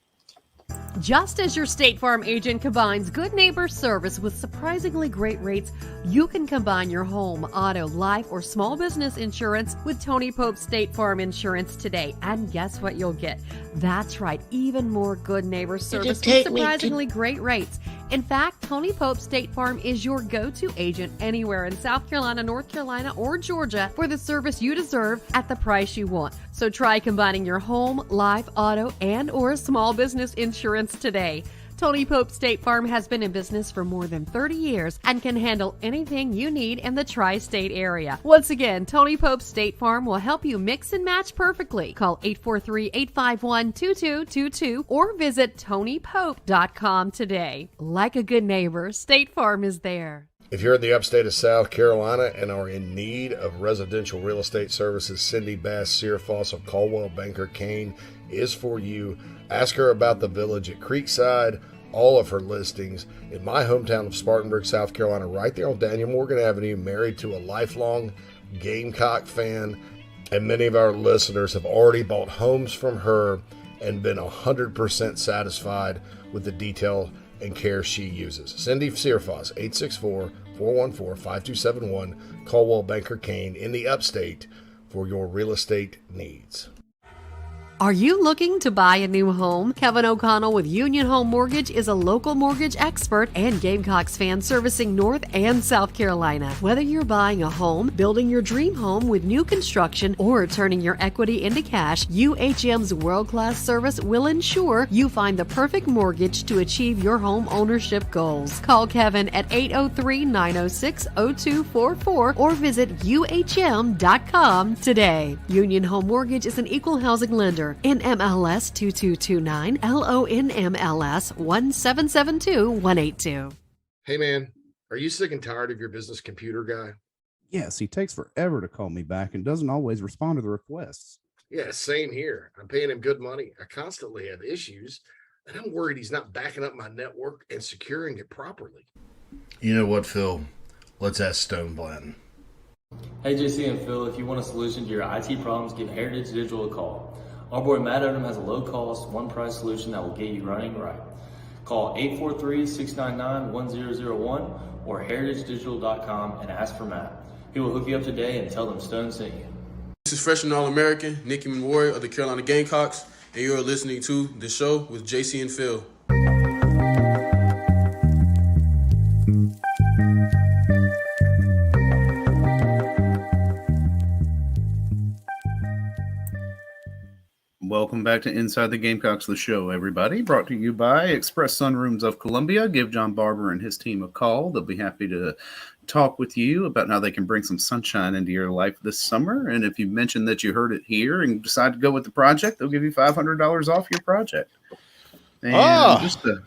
Just as your State Farm agent combines good neighbor service with surprisingly great rates, you can combine your home, auto, life, or small business insurance with Tony Pope State Farm Insurance today. And guess what you'll get? That's right, even more good neighbor service with surprisingly great rates. In fact, Tony Pope State Farm is your go-to agent anywhere in South Carolina, North Carolina, or Georgia for the service you deserve at the price you want. So try combining your home, life, auto, and or small business insurance today. Tony Pope State Farm has been in business for more than 30 years and can handle anything you need in the tri-state area. Once again, Tony Pope State Farm will help you mix and match perfectly. Call 843-851-2222 or visit TonyPope.com today. Like a good neighbor, State Farm is there. If you're in the upstate of South Carolina and are in need of residential real estate services, Cindy Bass Searfoss of Caldwell Banker Kane is for you. Ask her about the Village at Creekside, all of her listings in my hometown of Spartanburg, South Carolina, right there on Daniel Morgan Avenue, married to a lifelong Gamecock fan. And many of our listeners have already bought homes from her and been 100% satisfied with the detail and care she uses. Cindy Searfoss, 864-414-5271, Caldwell Banker Kane in the upstate for your real estate needs. Are you looking to buy a new home? Kevin O'Connell with Union Home Mortgage is a local mortgage expert and Gamecocks fan servicing North and South Carolina. Whether you're buying a home, building your dream home with new construction, or turning your equity into cash, UHM's world-class service will ensure you find the perfect mortgage to achieve your home ownership goals. Call Kevin at 803-906-0244 or visit UHM.com today. Union Home Mortgage is an equal housing lender. NMLS 2229, LONMLS 1772182. Hey, man, are you sick and tired of your business computer guy? Yes, he takes forever to call me back and doesn't always respond to the requests. Yeah, same here. I'm paying him good money. I constantly have issues, and I'm worried he's not backing up my network and securing it properly. You know what, Phil? Let's ask Stone Blanton. Hey, JC and Phil, if you want a solution to your IT problems, give Heritage Digital a call. Our boy Matt Odom has a low-cost, one-price solution that will get you running right. Call 843-699-1001 or heritagedigital.com and ask for Matt. He will hook you up today and tell them Stone sent you. This is freshman All-American Nicky Memorial of the Carolina Gamecocks, and you're listening to The Show with JC and Phil. Welcome back to Inside the Gamecocks, the show, everybody. Brought to you by Express Sunrooms of Columbia. Give John Barber and his team a call. They'll be happy to talk with you about how they can bring some sunshine into your life this summer. And if you mention that you heard it here and decide to go with the project, they'll give you $500 off your project. And just to,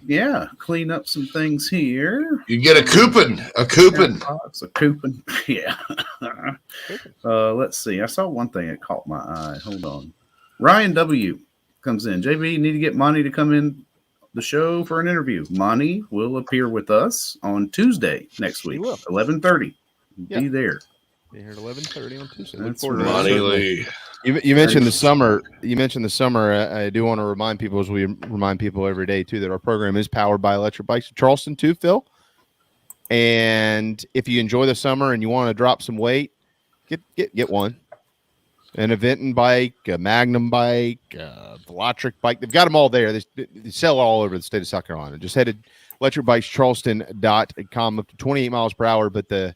clean up some things here. You get a coupon. It's a coupon. Yeah. Let's see. I saw one thing that caught my eye. Hold on. Ryan W. comes in. JB, you need to get Monty to come in the show for an interview. Monty will appear with us on Tuesday next week, 11:30. Be there. Be here at 11:30 on Tuesday. That's Look forward to Monty it. Lee. You mentioned the summer. I do want to remind people, as we remind people every day too, that our program is powered by Electric Bikes of Charleston too, Phil. And if you enjoy the summer and you want to drop some weight, get one. An Aventon bike, a Magnum bike, a Velotric bike. They've got them all there. They sell all over the state of South Carolina. Just head to electricbikescharleston.com, up to 28 miles per hour. But the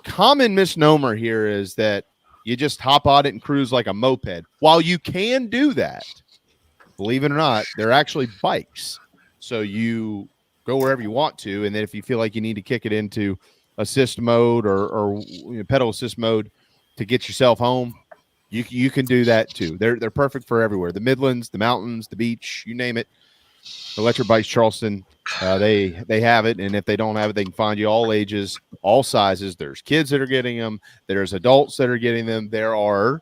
common misnomer here is that you just hop on it and cruise like a moped. While you can do that, believe it or not, they're actually bikes. So you go wherever you want to. And then if you feel like you need to kick it into assist mode or pedal assist mode to get yourself home, you can do that too. They're perfect for everywhere. The Midlands, the mountains, the beach, you name it. Electric Bikes Charleston, they have it, and if they don't have it, they can find you all ages, all sizes. There's kids that are getting them. There's adults that are getting them. There are,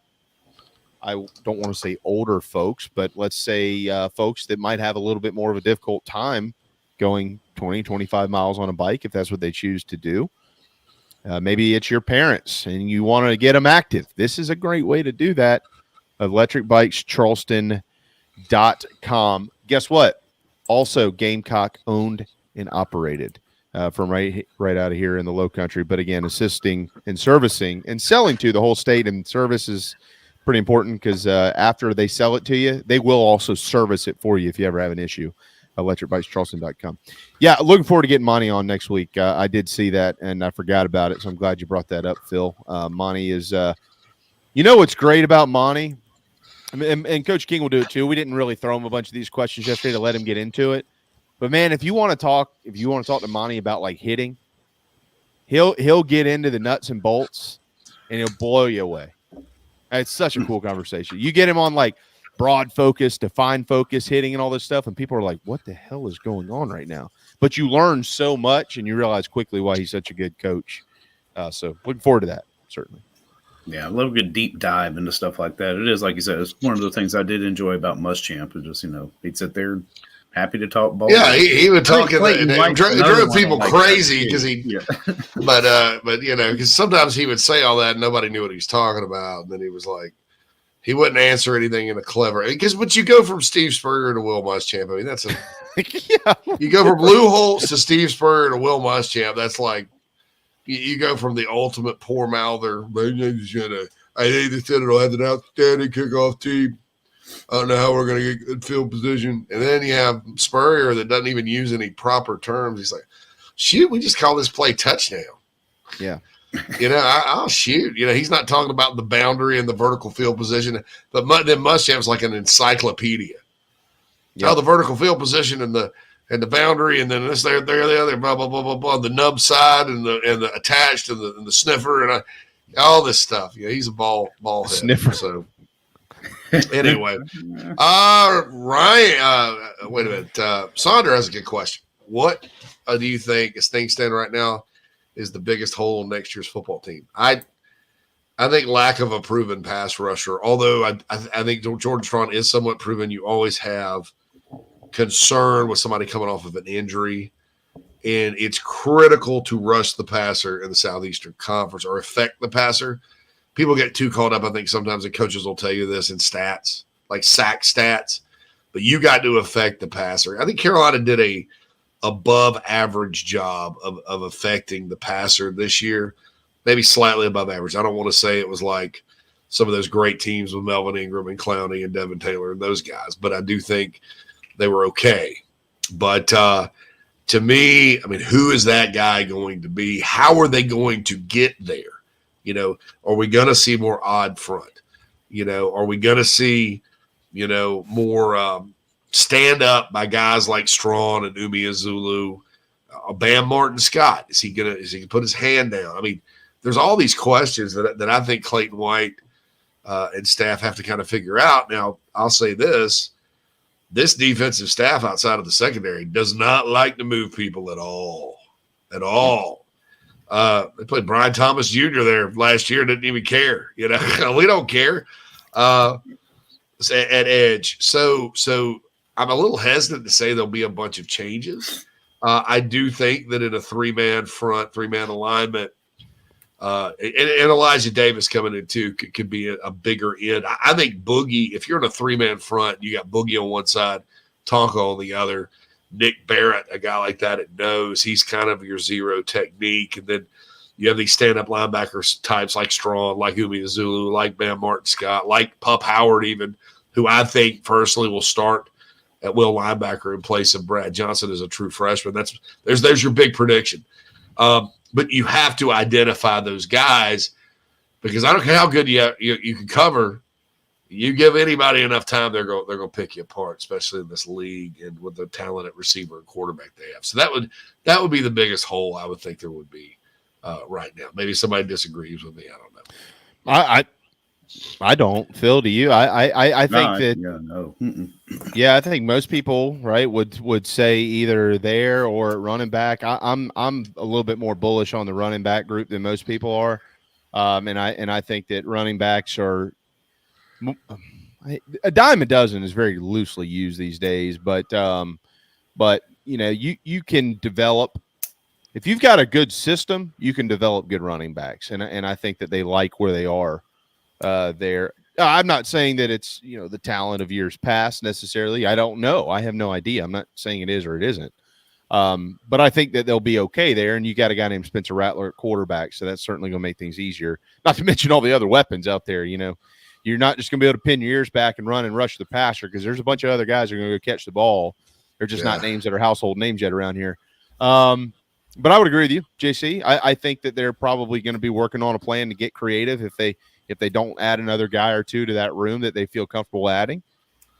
I don't want to say older folks, but let's say folks that might have a little bit more of a difficult time going 20, 25 miles on a bike if that's what they choose to do. Maybe it's your parents and you want to get them active. This is a great way to do that. electricbikescharleston.com. Guess what? Also Gamecock owned and operated from right out of here in the Low Country. But again, assisting and servicing and selling to the whole state, and service is pretty important because after they sell it to you, they will also service it for you if you ever have an issue. electricbikescharleston.com. Yeah, looking forward to getting Monty on next week. I did see that, and I forgot about it, so I'm glad you brought that up, Phil. Monty is you know what's great about Monty? And Coach King will do it too. We didn't really throw him a bunch of these questions yesterday to let him get into it. But, man, if you want to talk to Monty about, like, hitting, he'll get into the nuts and bolts, and he'll blow you away. It's such a cool conversation. You get him on, like, broad focus, defined focus, hitting and all this stuff, and people are like, what the hell is going on right now? But you learn so much, and you realize quickly why he's such a good coach. So looking forward to that, certainly. Yeah, I love a good deep dive into stuff like that. It is, like you said, it's one of the things I did enjoy about Muschamp. Is just, he'd sit there happy to talk ball. Yeah, he would talk and drove people crazy because but because sometimes he would say all that and nobody knew what he was talking about. And then he was like, he wouldn't answer anything in a clever, but you go from Steve Spurrier to Will Muschamp. I mean, that's you go from Lou Holtz to Steve Spurrier to Will Muschamp. That's like, you go from the ultimate poor mouther. I hate to say it, I'll have an outstanding kickoff team. I don't know how we're going to get good field position. And then you have Spurrier that doesn't even use any proper terms. He's like, shoot, we just call this play touchdown. Yeah. I'll shoot. He's not talking about the boundary and the vertical field position. But then Muschamp's like an encyclopedia. Yep. Oh, the vertical field position and the boundary, and then this, there, the other, blah, blah, blah, blah, blah, the nub side and the attached and the sniffer and all this stuff. He's a ball head. Sniffer. So anyway, Ryan, wait a minute. Sonder has a good question. What do you think, as things stand right now, is the biggest hole in next year's football team? I think lack of a proven pass rusher, although I think Jordan Strawn is somewhat proven. You always have concern with somebody coming off of an injury, and it's critical to rush the passer in the Southeastern Conference or affect the passer. People get too caught up, I think, sometimes, and coaches will tell you this in stats, like sack stats, but you got to affect the passer. I think Carolina did a above average job of affecting the passer this year, maybe slightly above average. I don't want to say it was like some of those great teams with Melvin Ingram and Clowney and Devin Taylor and those guys, but I do think they were okay. But to me, I mean, who is that guy going to be? How are they going to get there? Are we going to see more odd front? Are we going to see, more stand up by guys like Strawn and Umeozulu? Bam Martin Scott, is he going to put his hand down? I mean, there's all these questions that I think Clayton White and staff have to kind of figure out. Now, I'll say this defensive staff outside of the secondary does not like to move people at all. They played Brian Thomas Jr. there last year, didn't even care. We don't care at edge. So I'm a little hesitant to say there'll be a bunch of changes. I do think that in a three-man front, three-man alignment, and Elijah Davis coming in too could be a bigger end. I think Boogie, if you're in a three-man front, you got Boogie on one side, Tonka on the other, Nick Barrett, a guy like that at nose. He's kind of your zero technique. And then you have these stand-up linebackers types like Strawn, like Umeozulu, like Bam Martin Scott, like Pup Howard even, who I think personally will start at will linebacker in place of Brad Johnson as a true freshman. There's your big prediction. But you have to identify those guys, because I don't care how good you can cover. You give anybody enough time, they're going to pick you apart, especially in this league and with the talented receiver and quarterback they have. So that would be the biggest hole I would think there would be right now. Maybe somebody disagrees with me. I don't know. I don't. Phil, do you? I think that. No. Yeah, I think most people, right, would say either there or at running back. I'm a little bit more bullish on the running back group than most people are, and I think that running backs are a dime a dozen is very loosely used these days, but you can develop. If you've got a good system, you can develop good running backs, and I think that they like where they are there. I'm not saying that it's the talent of years past necessarily. I don't know. I have no idea. I'm not saying it is or it isn't. But I think that they'll be okay there. And you got a guy named Spencer Rattler at quarterback, so that's certainly going to make things easier. Not to mention all the other weapons out there. You're not just going to be able to pin your ears back and run and rush the passer, because there's a bunch of other guys who are going to go catch the ball. They're just not names that are household names yet around here. But I would agree with you, JC. I think that they're probably going to be working on a plan to get creative if they don't add another guy or two to that room that they feel comfortable adding.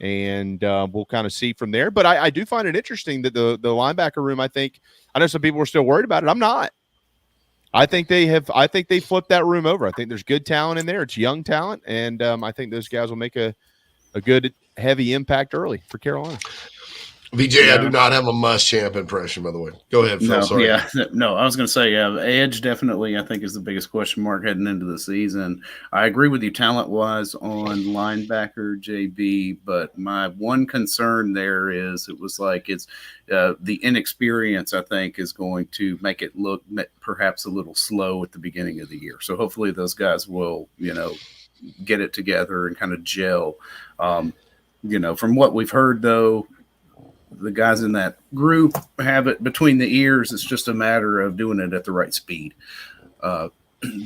And we'll kind of see from there. But I do find it interesting that the linebacker room, I know some people are still worried about it. I'm not. I think they flipped that room over. I think there's good talent in there. It's young talent. And I think those guys will make a good, heavy impact early for Carolina. VJ, I do not have a Muschamp impression, by the way. Go ahead, Phil. No, sorry. Yeah, no, I was going to say, edge definitely, I think, is the biggest question mark heading into the season. I agree with you talent-wise on linebacker, JB, but my one concern there is it's the inexperience, I think, is going to make it look perhaps a little slow at the beginning of the year. So hopefully those guys will, get it together and kind of gel. From what we've heard, though, the guys in that group have it between the ears. It's just a matter of doing it at the right speed.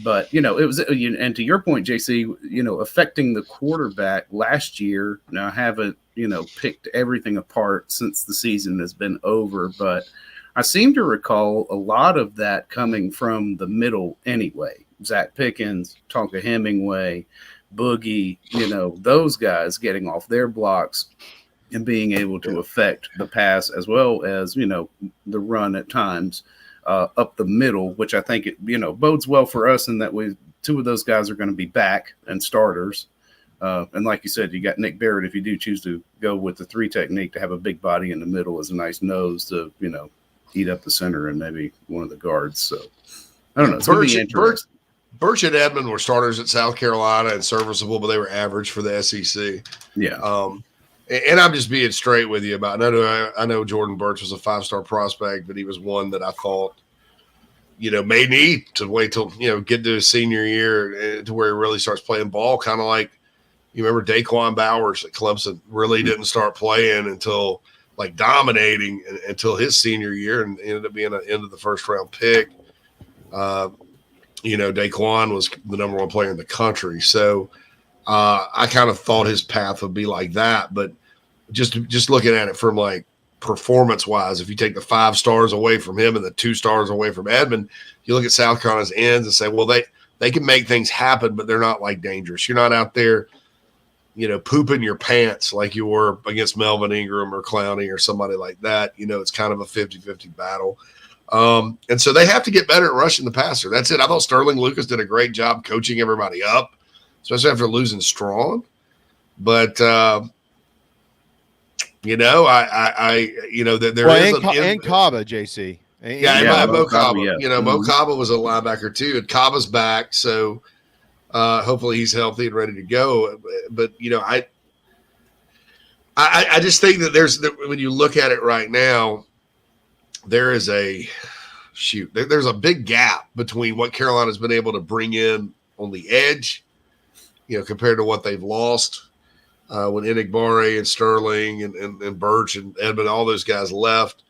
But, it was, and to your point, JC, affecting the quarterback last year. Now, I haven't, picked everything apart since the season has been over, but I seem to recall a lot of that coming from the middle anyway. Zach Pickens, Tonka Hemingway, Boogie, those guys getting off their blocks and being able to affect the pass as well as, the run at times up the middle, which I think it, bodes well for us in that two of those guys are going to be back and starters. And like you said, you got Nick Barrett, if you do choose to go with the 3 technique, to have a big body in the middle as a nice nose to, eat up the center and maybe one of the guards. So I don't know. It's going to be interesting. Birch and Edmond were starters at South Carolina and serviceable, but they were average for the SEC. Yeah. And I'm just being straight with you about. I know Jordan Birch was a 5-star prospect, but he was one that I thought, may need to wait till get to his senior year to where he really starts playing ball. Kind of like you remember Daquan Bowers at Clemson really didn't start playing until dominating until his senior year, and ended up being an end of the first round pick. Daquan was the number 1 player in the country, so. I kind of thought his path would be like that, but just looking at it from performance wise, if you take the 5 stars away from him and the 2 stars away from Edmond, you look at South Carolina's ends and say, well, they can make things happen, but they're not dangerous. You're not out there, pooping your pants like you were against Melvin Ingram or Clowney or somebody like that. It's kind of a 50-50 battle. And so they have to get better at rushing the passer. That's it. I thought Sterling Lucas did a great job coaching everybody up, especially after losing Strong. But, there is and Kaba, JC. Mo Kaba. Yeah. Mo Kaba was a linebacker too, and Kaba's back. So hopefully he's healthy and ready to go. But, I just think that when you look at it right now, there's a big gap between what Carolina's been able to bring in on the edge, compared to what they've lost when Enigbare and Sterling and Birch and Edmond, all those guys left,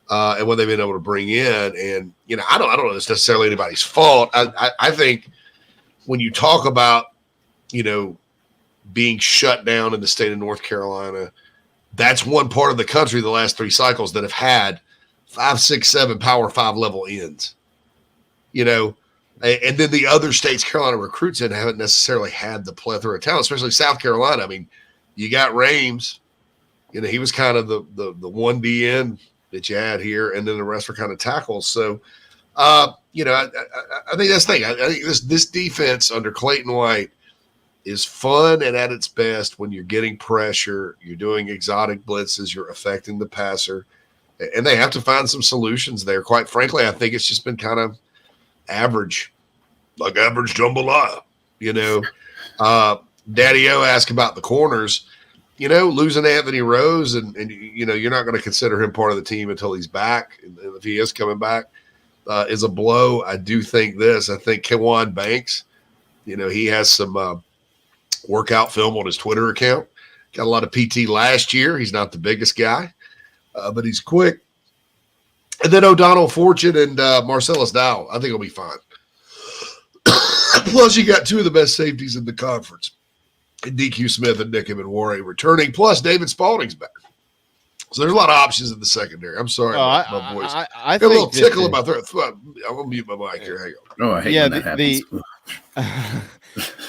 and what they've been able to bring in. And, I don't know if it's necessarily anybody's fault. I think when you talk about, being shut down in the state of North Carolina, that's one part of the country the last 3 cycles that have had 5, 6, 7 Power 5 level ends, And then the other states Carolina recruits in haven't necessarily had the plethora of talent, especially South Carolina. I mean, you got Rames, he was kind of the 1D end that you had here, and then the rest were kind of tackles. So, I think that's the thing. I think this defense under Clayton White is fun and at its best when you're getting pressure, you're doing exotic blitzes, you're affecting the passer, and they have to find some solutions there. Quite frankly, I think it's just been kind of average, like average jambalaya, Daddy-O asked about the corners, losing Anthony Rose and you're not going to consider him part of the team until he's back. And if he is coming back, is a blow. I do think this. I think Kewan Banks, he has some workout film on his Twitter account. Got a lot of PT last year. He's not the biggest guy, but he's quick. And then O'Donnell Fortune and Marcellus Dowell, I think he'll be fine. Plus, you got 2 of the best safeties in the conference, DQ Smith and Nick Warray returning. Plus, David Spalding's back. So there's a lot of options in the secondary. I'm sorry about my voice. I got a little tickle in my throat. I'm going to mute my mic here. Hang on. Oh, I hate when that happens.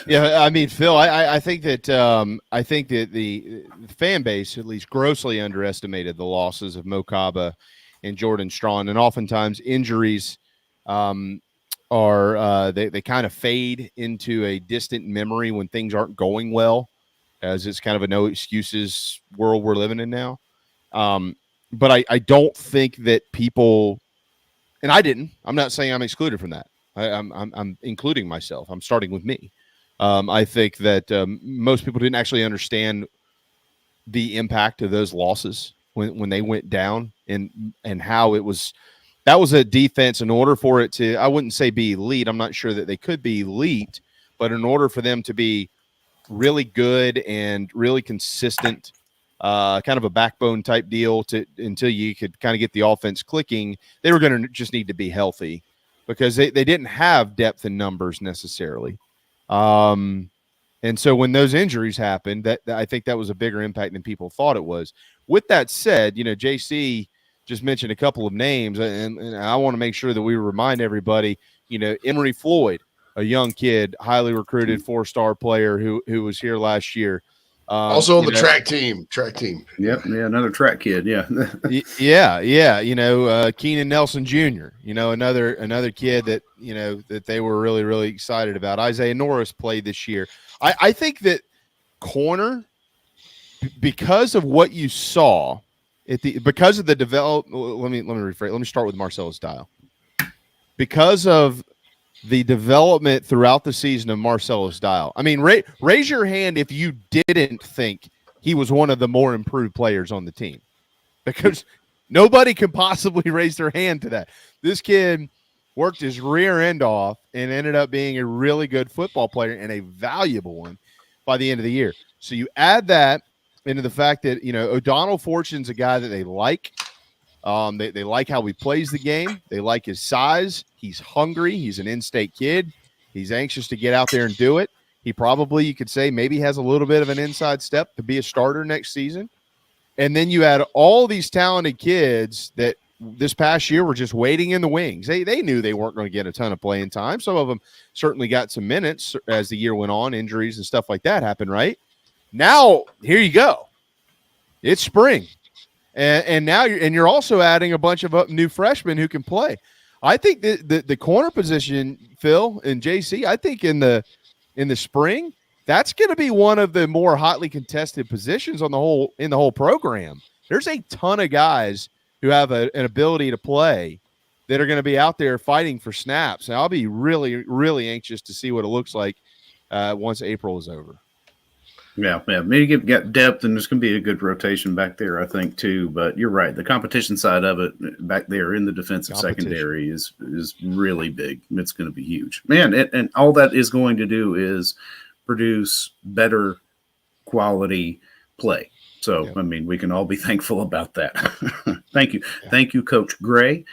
Yeah, I mean, Phil, I think that the fan base at least grossly underestimated the losses of Mo Kaba and Jordan Strong, and oftentimes injuries they kind of fade into a distant memory when things aren't going well, as it's kind of a no excuses world we're living in now. But I don't think that people, and I'm not saying I'm excluded from that. I'm including myself. I'm starting with me. I think that most people didn't actually understand the impact of those losses when they went down and how it was. That was a defense. In order for it to, I wouldn't say be elite, I'm not sure that they could be elite, but in order for them to be really good and really consistent, kind of a backbone type deal until you could kind of get the offense clicking, they were going to just need to be healthy. because they didn't have depth in numbers necessarily. And so when those injuries happened, that I think that was a bigger impact than people thought it was. With that said, JC just mentioned a couple of names, and I want to make sure that we remind everybody, Emory Floyd, a young kid, highly recruited 4-star player who was here last year. Also on the track team. Yep. Yeah. Another track kid. Yeah. Yeah. Keenan Nelson Jr., another kid that, that they were really, really excited about. Isaiah Norris played this year. I think that corner, because of what you saw because of the let me rephrase. Let me start with Marcellus Dowell. Because of the development throughout the season of Marcellus Dowell. I mean, raise your hand if you didn't think he was one of the more improved players on the team, because nobody can possibly raise their hand to that. This kid worked his rear end off and ended up being a really good football player and a valuable one by the end of the year. So you add that into the fact that, O'Donnell Fortune's a guy that they like. They like how he plays the game. They like his size. He's hungry. He's an in-state kid. He's anxious to get out there and do it. He probably, you could say, maybe has a little bit of an inside step to be a starter next season. And then you add all these talented kids that this past year were just waiting in the wings. They knew they weren't going to get a ton of playing time. Some of them certainly got some minutes as the year went on. Injuries and stuff like that happened, right? Now, here you go. It's spring. And now you're also adding a bunch of new freshmen who can play. I think the corner position, Phil and JC, I think in the spring, that's going to be one of the more hotly contested positions in the whole program. There's a ton of guys who have an ability to play that are going to be out there fighting for snaps. And I'll be really, really anxious to see what it looks like once April is over. Yeah. Maybe get depth, and there's going to be a good rotation back there, I think, too. But you're right. The competition side of it back there in the defensive secondary is really big. It's going to be huge. Man, and all that is going to do is produce better quality play. So, yeah. I mean, we can all be thankful about that. Thank you. Yeah. Thank you, Coach Gray,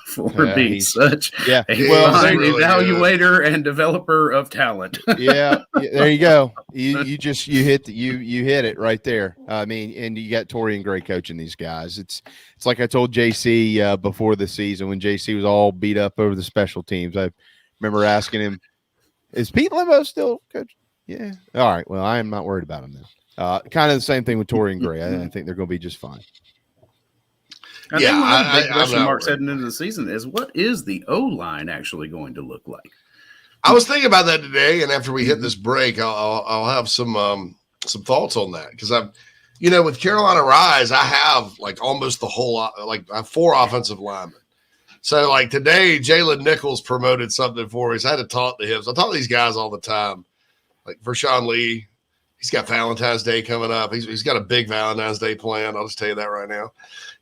for being such a fine evaluator and developer of talent. Yeah, there you go. You hit it right there. I mean, and you got Torian Gray coaching these guys. It's like I told JC before the season when JC was all beat up over the special teams. I remember asking him, "Is Pete Limbo still coaching?" Yeah. All right. Well, I am not worried about him then. Kind of the same thing with Torian Gray. I think they're going to be just fine. I think one of the big question marks heading into the season is, what is the O-line actually going to look like? I was thinking about that today, and after we hit this break, I'll have some thoughts on that, because with Carolina Rise, I have like almost the whole I have 4 offensive linemen. So like today, Jalen Nichols promoted something for us. I had to talk to him. So I talk to these guys all the time, like Vershawn Lee. He's got Valentine's Day coming up. He's got a big Valentine's Day plan. I'll just tell you that right now.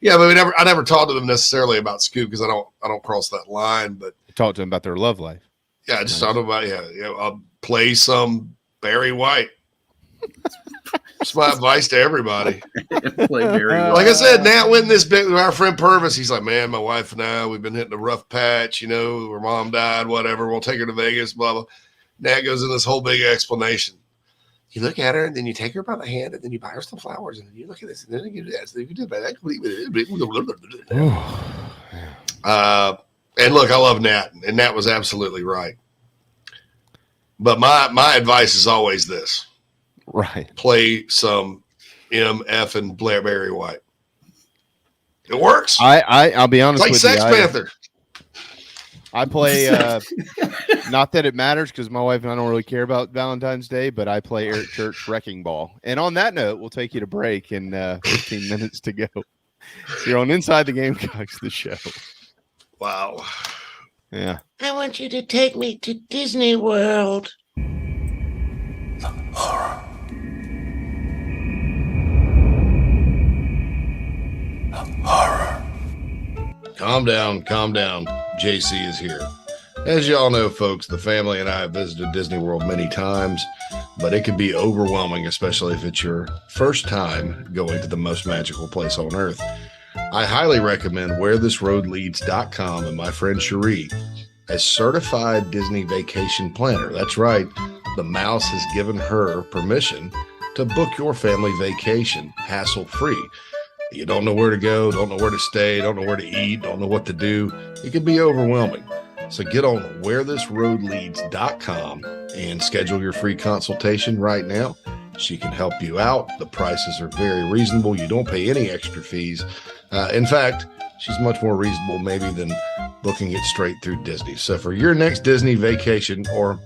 Yeah, but I never talked to them necessarily about Scoop, because I don't cross that line. But talk to them about their love life. Yeah, I just talked about I'll play some Barry White. That's my advice to everybody. Play Barry White. Like I said, Nat went in this bit with our friend Purvis. He's like, man, my wife and I, we've been hitting a rough patch. Her mom died, whatever. We'll take her to Vegas, blah blah. Nat goes in this whole big explanation. You look at her, and then you take her by the hand, and then you buy her some flowers, and then you look at this, and then you do this, and then you do that. And look, I love Nat, and Nat was absolutely right. But my advice is always this: right, play some MF and Barry White. It works. I'll be honest with you. Sex Panther. I play, not that it matters, because my wife and I don't really care about Valentine's Day, but I play Eric Church Wrecking Ball. And on that note, we'll take you to break in 15 minutes to go. You're on Inside the Gamecocks, the show. Wow. Yeah. I want you to take me to Disney World. Horror. Calm down. JC is here. As y'all know, folks, the family and I have visited Disney World many times, but it can be overwhelming, especially if it's your first time going to the most magical place on earth. I highly recommend wherethisroadleads.com and my friend Cherie, a certified Disney vacation planner. That's right. The mouse has given her permission to book your family vacation hassle-free. You don't know where to go, don't know where to stay, don't know where to eat, don't know what to do. It can be overwhelming. So get on wherethisroadleads.com and schedule your free consultation right now. She can help you out. The prices are very reasonable. You don't pay any extra fees. In fact, she's much more reasonable maybe than booking it straight through Disney. So for your next Disney vacation, or,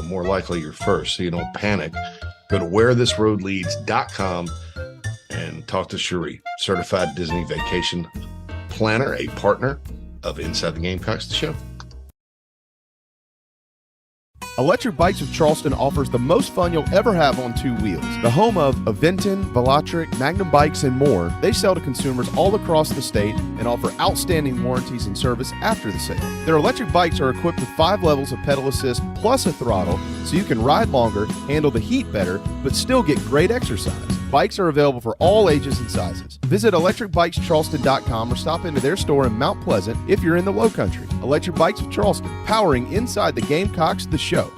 more likely your first, so you don't panic, go to wherethisroadleads.com and talk to Cherie, certified Disney vacation planner, a partner of Inside the Gamecocks, the show. Electric Bikes of Charleston offers the most fun you'll ever have on two wheels. The home of Aventon, Velotric, Magnum Bikes, and more, they sell to consumers all across the state and offer outstanding warranties and service after the sale. Their electric bikes are equipped with 5 levels of pedal assist plus a throttle, so you can ride longer, handle the heat better, but still get great exercise. Bikes are available for all ages and sizes. Visit electricbikescharleston.com or stop into their store in Mount Pleasant if you're in the Low Country. Electric Bikes of Charleston, powering Inside the Gamecocks, the show.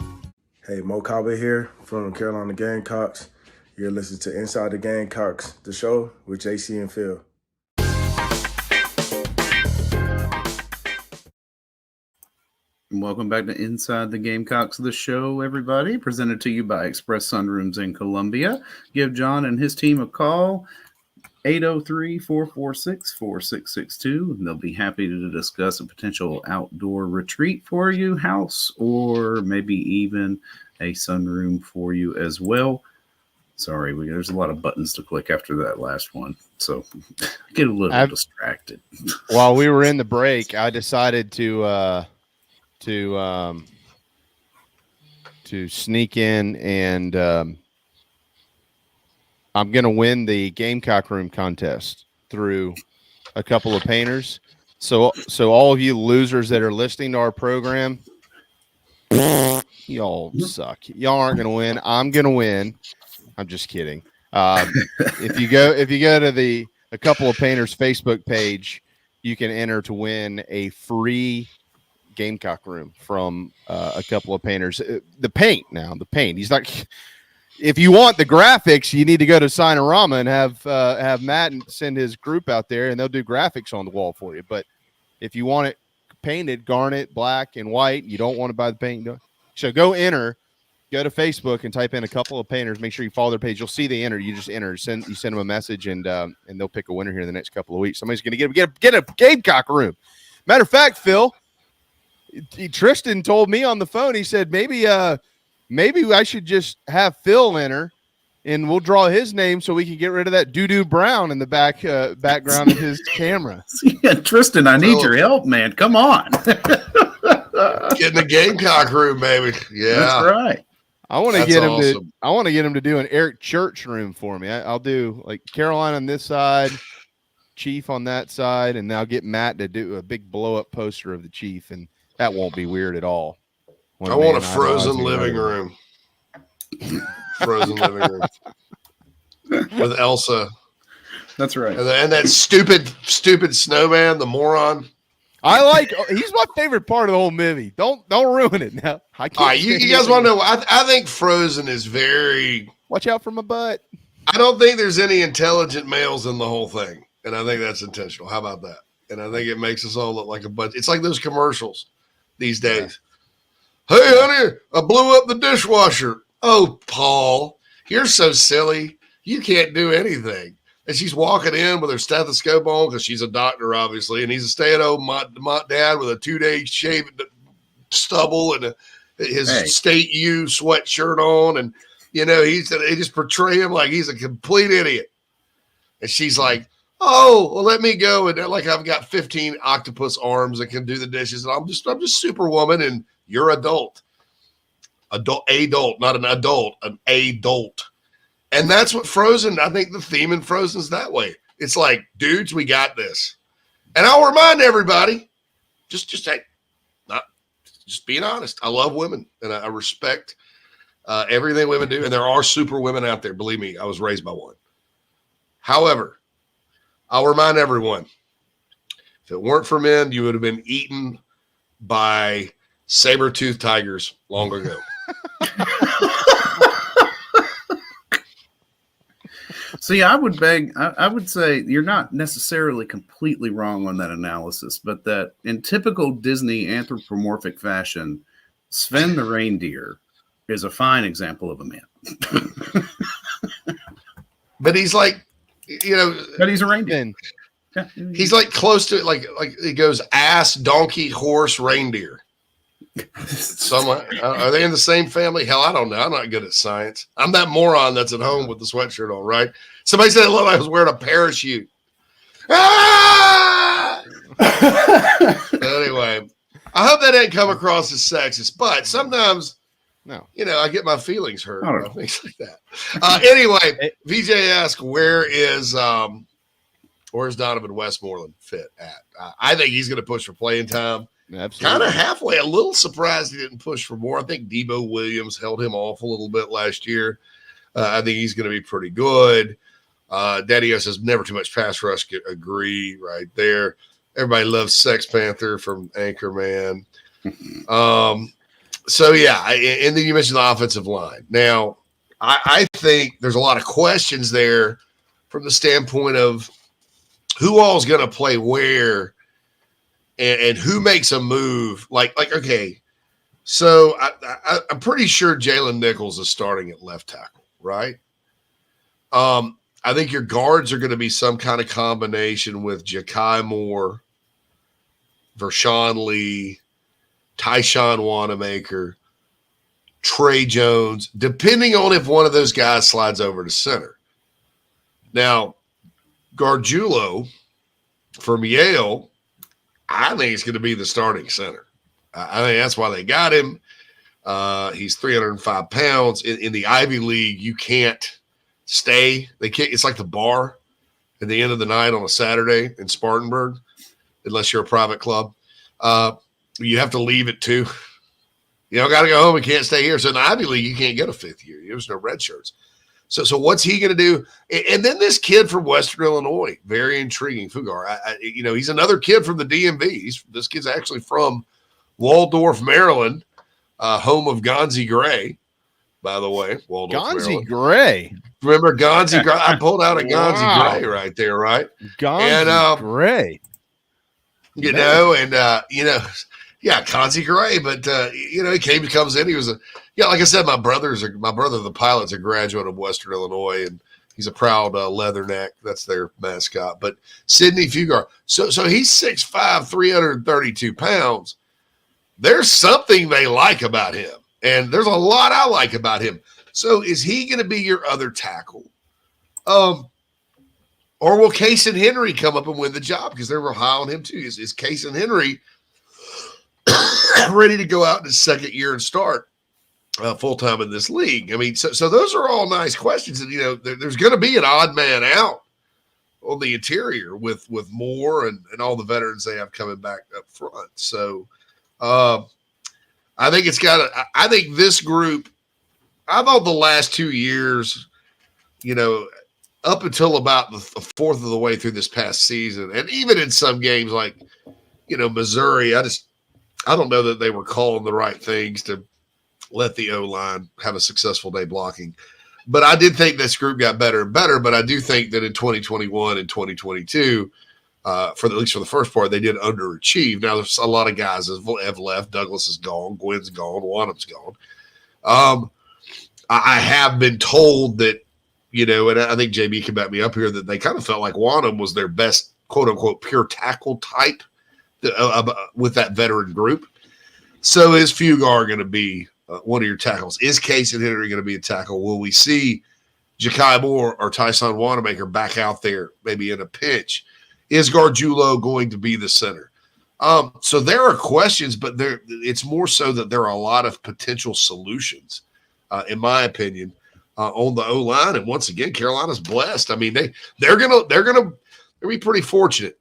Hey, Mo Cowboy here from Carolina Gamecocks. You're listening to Inside the Gamecocks, the show with JC and Phil. Welcome back to Inside the Gamecocks, the show, everybody. Presented to you by Express Sunrooms in Columbia. Give John and his team a call, 803-446-4662. They'll be happy to discuss a potential outdoor retreat for you, house, or maybe even a sunroom for you as well. Sorry, there's a lot of buttons to click after that last one, so get a little distracted. While we were in the break, I decided to sneak in and I'm going to win the Gamecock Room contest through a couple of painters. So all of you losers that are listening to our program, y'all suck. Y'all aren't going to win. I'm going to win. I'm just kidding. If you go to a couple of painters Facebook page, you can enter to win a free Gamecock Room from a couple of painters. The paint. He's like, if you want the graphics, you need to go to Signarama and have Matt and send his group out there, and they'll do graphics on the wall for you. But if you want it painted, garnet, black, and white, you don't want to buy the paint. So go to Facebook and type in a couple of painters. Make sure you follow their page. You'll see they enter. You just enter. You send them a message, and they'll pick a winner here in the next couple of weeks. Somebody's going to get a Gamecock Room. Matter of fact, Phil, Tristan told me on the phone, he said maybe I should just have Phil enter and we'll draw his name so we can get rid of that doo-doo brown in the background of his camera. Yeah, Tristan, I need your help, man. Come on. Get in the Gamecock Room, baby. Yeah. That's right. I want to get him to do an Eric Church room for me. I'll do like Caroline on this side, Chief on that side, and I'll get Matt to do a big blow-up poster of the Chief, and that won't be weird at all. I want a frozen living room. Frozen living room with Elsa. That's right. And that stupid snowman, the moron. He's my favorite part of the whole movie. Don't ruin it now. I can't. All right, you guys want to know? I think Frozen is very. Watch out for my butt. I don't think there's any intelligent males in the whole thing, and I think that's intentional. How about that? And I think it makes us all look like a bunch. It's like those commercials these days. Hey, honey, I blew up the dishwasher. Oh, Paul, you're so silly. You can't do anything. And she's walking in with her stethoscope on because she's a doctor, obviously, and he's a stay-at-home dad with a 2-day shaved stubble and his State U sweatshirt on, and they just portray him like he's a complete idiot. And she's like, "Oh, well, let me go." And like I've got 15 octopus arms that can do the dishes, and I'm just Superwoman, and you're adult, not an adult, an adult. And that's what Frozen, I think the theme in Frozen is that way. It's like, dudes, we got this. And I'll remind everybody, just being honest. I love women, and I respect everything women do. And there are super women out there. Believe me, I was raised by one. However, I'll remind everyone, if it weren't for men, you would have been eaten by saber-toothed tigers long ago. See, I would say you're not necessarily completely wrong on that analysis, but that in typical Disney anthropomorphic fashion, Sven the reindeer is a fine example of a man. But he's like, but he's a reindeer. He's like close to like it goes ass, donkey, horse, reindeer. So I'm like, are they in the same family? Hell, I don't know. I'm not good at science. I'm that moron that's at home with the sweatshirt on, right? Somebody said it looked like I was wearing a parachute. Ah! Anyway, I hope that didn't come across as sexist, but sometimes, I get my feelings hurt. Things like that. Anyway, VJ asked, where's Donovan Westmoreland fit at? I think he's going to push for playing time. Absolutely. Kind of halfway. A little surprised he didn't push for more. I think Debo Williams held him off a little bit last year. I think he's going to be pretty good. Daddy-O says never too much pass rush. Agree right there. Everybody loves Sex Panther from Anchorman. So, yeah, and then you mentioned the offensive line. Now, I think there's a lot of questions there from the standpoint of who all is going to play where and who makes a move. Like okay, so I'm pretty sure Jalen Nichols is starting at left tackle, right? I think your guards are going to be some kind of combination with Ja'Kai Moore, Vershawn Lee, Tyshawn Wanamaker, Trey Jones, depending on if one of those guys slides over to center. Now, Gargiulo from Yale, I think it's going to be the starting center. I think that's why they got him. He's 305 pounds. In the Ivy League, you can't stay. They can't. It's like the bar at the end of the night on a Saturday in Spartanburg, unless you're a private club. You have to leave at 2. Got to go home and can't stay here. So in the Ivy League, you can't get a 5th year. There's no red shirts. So what's he going to do? And then this kid from Western Illinois, very intriguing, Fugar. He's another kid from the DMV. This kid's actually from Waldorf, Maryland, home of Gonzi Gray, by the way. Waldorf, Gonzi Gray. Remember Gonzi Gray? I pulled out a Gonzi Gray right there, right? Gonzi Gray. Yeah, Gonzi Gray, but he comes in. He was like I said, my brother, the pilot's a graduate of Western Illinois, and he's a proud leatherneck. That's their mascot. But Sidney Fugar, so he's 6'5", 332 pounds. There's something they like about him, and there's a lot I like about him. So is he going to be your other tackle? Or will Casey Henry come up and win the job? Because they were high on him too. Is Casey Henry ready to go out in his second year and start full-time in this league? I mean, so those are all nice questions. And, there's going to be an odd man out on the interior with Moore and all the veterans they have coming back up front. So I think I think this group, I thought the last 2 years, up until about the fourth of the way through this past season, and even in some games like, Missouri, I don't know that they were calling the right things to let the O-line have a successful day blocking. But I did think this group got better and better, but I do think that in 2021 and 2022, at least for the first part, they did underachieve. Now, there's a lot of guys have left. Douglas is gone. Gwynn's gone. Wanham's gone. I have been told that, and I think JB can back me up here, that they kind of felt like Wanham was their best, quote-unquote, pure tackle type with that veteran group. So is Fugar going to be one of your tackles? Is Casey Henry going to be a tackle? Will we see Ja'Kai Moore or Tyson Wanamaker back out there maybe in a pinch? Is Gargiulo going to be the center? So there are questions, but it's more so that there are a lot of potential solutions, in my opinion, on the O-line. And once again, Carolina's blessed. I mean, they're gonna be pretty fortunate.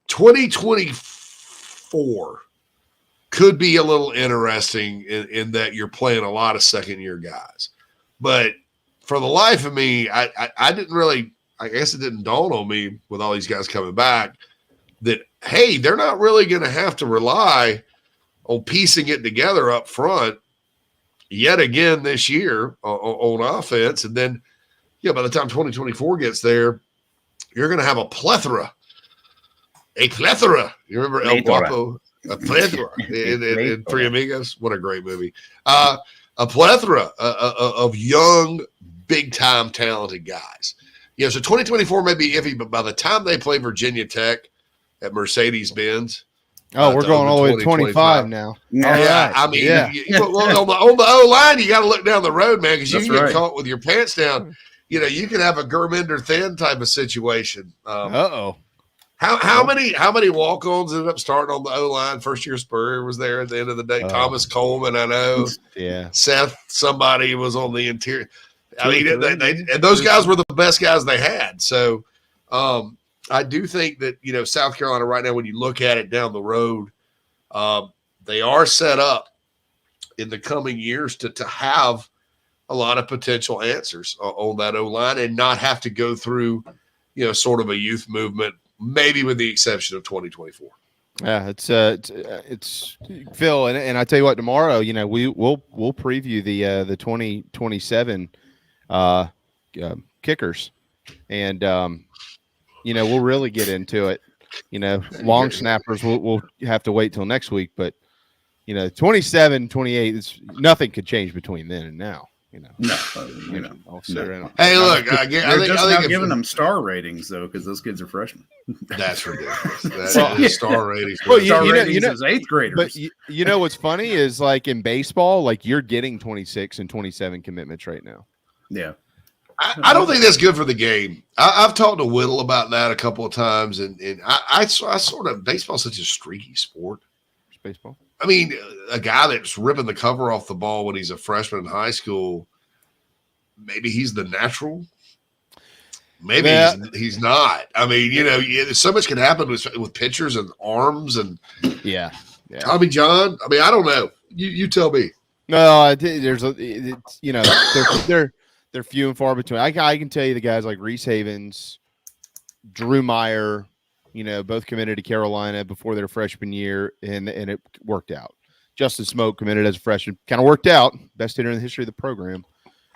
2024 could be a little interesting in that you're playing a lot of second-year guys. But for the life of me, I didn't really I guess it didn't dawn on me with all these guys coming back that, hey, they're not really going to have to rely on piecing it together up front yet again this year on offense. And then, by the time 2024 gets there, you're going to have a plethora. You remember El Guapo? A plethora in Three Amigos. What a great movie. A plethora of young, big-time talented guys. So 2024 may be iffy, but by the time they play Virginia Tech at Mercedes-Benz, we're going all the way to 25 now. Yeah, I mean, on the O-line, you got to look down the road, man, because you can get caught with your pants down. You can have a Gurminder Thin type of situation. How many walk-ons ended up starting on the O-line? First year Spur was there at the end of the day. Thomas Coleman, I know. Yeah. Seth, somebody was on the interior. I mean, and those guys were the best guys they had. So I do think that, South Carolina right now, when you look at it down the road, they are set up in the coming years to have a lot of potential answers on that O-line and not have to go through, sort of a youth movement, maybe with the exception of 2024. Yeah, it's Phil, and I tell you what, tomorrow, we'll preview the 2027 kickers, and we'll really get into it. Long snappers we'll have to wait till next week, but 27, 28, nothing could change between then and now. I'll sit around. Hey, look, I think not giving them star ratings though, because those kids are freshmen. That's ridiculous. That's star ratings. Well, star ratings is eighth graders. But what's funny is, like, in baseball, like, you're getting 26 and 27 commitments right now. Yeah. I don't think that's good for the game. I've talked to Whittle about that a couple of times, and I sort of, baseball's such a streaky sport. Baseball. I mean, a guy that's ripping the cover off the ball when he's a freshman in high school, maybe he's the natural. Maybe he's not. I mean, so much can happen with pitchers and arms and Tommy John. I mean, I don't know. You tell me. No, they're few and far between. I can tell you the guys like Reese Havens, Drew Meyer, both committed to Carolina before their freshman year, and it worked out. Justin Smoke committed as a freshman, kind of worked out. Best hitter in the history of the program.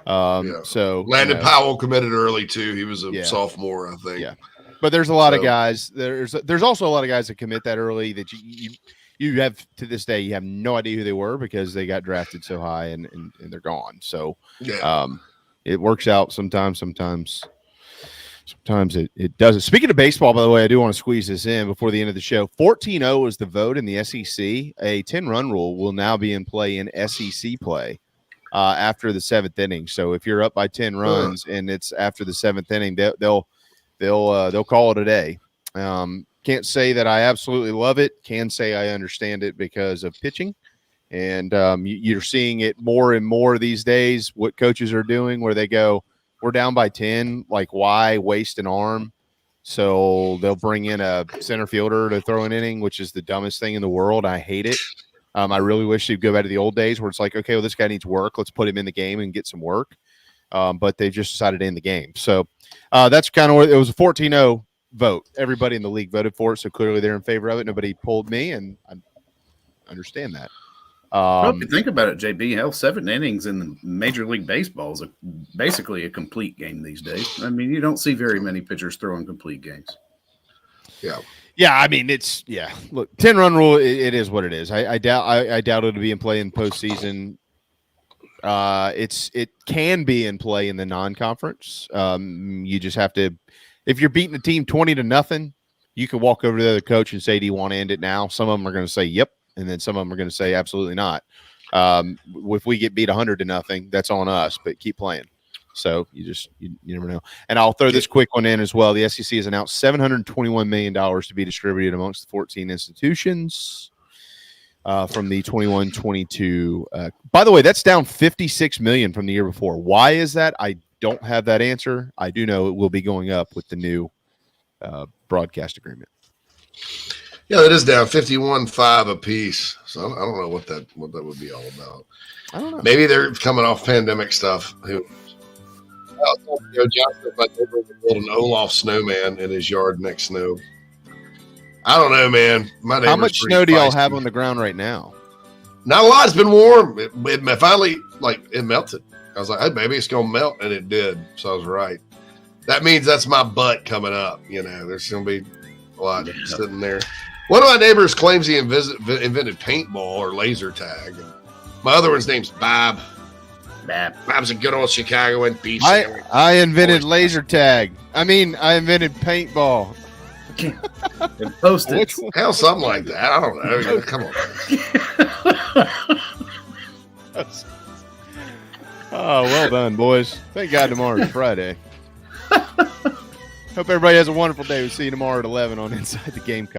So Landon Powell committed early too. He was a sophomore, I think. Yeah, but there's a lot of guys. There's also a lot of guys that commit that early that you have, to this day, you have no idea who they were because they got drafted so high and they're gone. So it works out sometimes it doesn't. Speaking of baseball, by the way, I do want to squeeze this in before the end of the show. 14-0 is the vote in the SEC. A 10-run rule will now be in play in SEC play after the 7th inning. So if you're up by 10 runs and it's after the 7th inning, they'll call it a day. Can't say that I absolutely love it. Can say I understand it because of pitching. And you're seeing it more and more these days, what coaches are doing, where they go, we're down by 10, like, why waste an arm? So they'll bring in a center fielder to throw an inning, which is the dumbest thing in the world. I hate it. I really wish they'd go back to the old days where it's like, okay, well, this guy needs work. Let's put him in the game and get some work. But they've just decided to end the game. So that's kind of what it was. A 14-0 vote. Everybody in the league voted for it, so clearly they're in favor of it. Nobody pulled me, and I understand that. Well, if you think about it, JB, hell, 7 innings in Major League Baseball is basically a complete game these days. I mean, you don't see very many pitchers throwing complete games. Yeah, I mean, look, 10-run rule, it is what it is. I doubt it'll be in play in postseason. It can be in play in the non-conference. You just have to, if you're beating a team 20-0, you can walk over to the other coach and say, do you want to end it now? Some of them are going to say, yep. And then some of them are going to say, absolutely not. If we get beat 100-0, that's on us, but keep playing. So you never know. And I'll throw this quick one in as well. The SEC has announced $721 million to be distributed amongst the 14 institutions from the 21-22. By the way, that's down $56 million from the year before. Why is that? I don't have that answer. I do know it will be going up with the new broadcast agreement. Yeah, that is down 51.5 a piece. So I don't know what that would be all about. I don't know. Maybe they're coming off pandemic stuff. Johnson, my neighbor would build an Olaf snowman in his yard next snow. I don't know, man. How much snow do y'all have on the ground right now? Not a lot. It's been warm. It finally, it melted. I was like, hey, maybe it's going to melt, and it did. So I was right. That means that's my butt coming up. There's going to be a lot sitting there. One of my neighbors claims he invented paintball or laser tag. My other one's name's Bob. Bob's a good old Chicagoan beef sandwich. I invented laser tag. I invented paintball. And Post-its. Hell, something like that. I don't know. Come on. Oh, well done, boys. Thank God tomorrow's Friday. Hope everybody has a wonderful day. We'll see you tomorrow at 11 on Inside the Gamecock.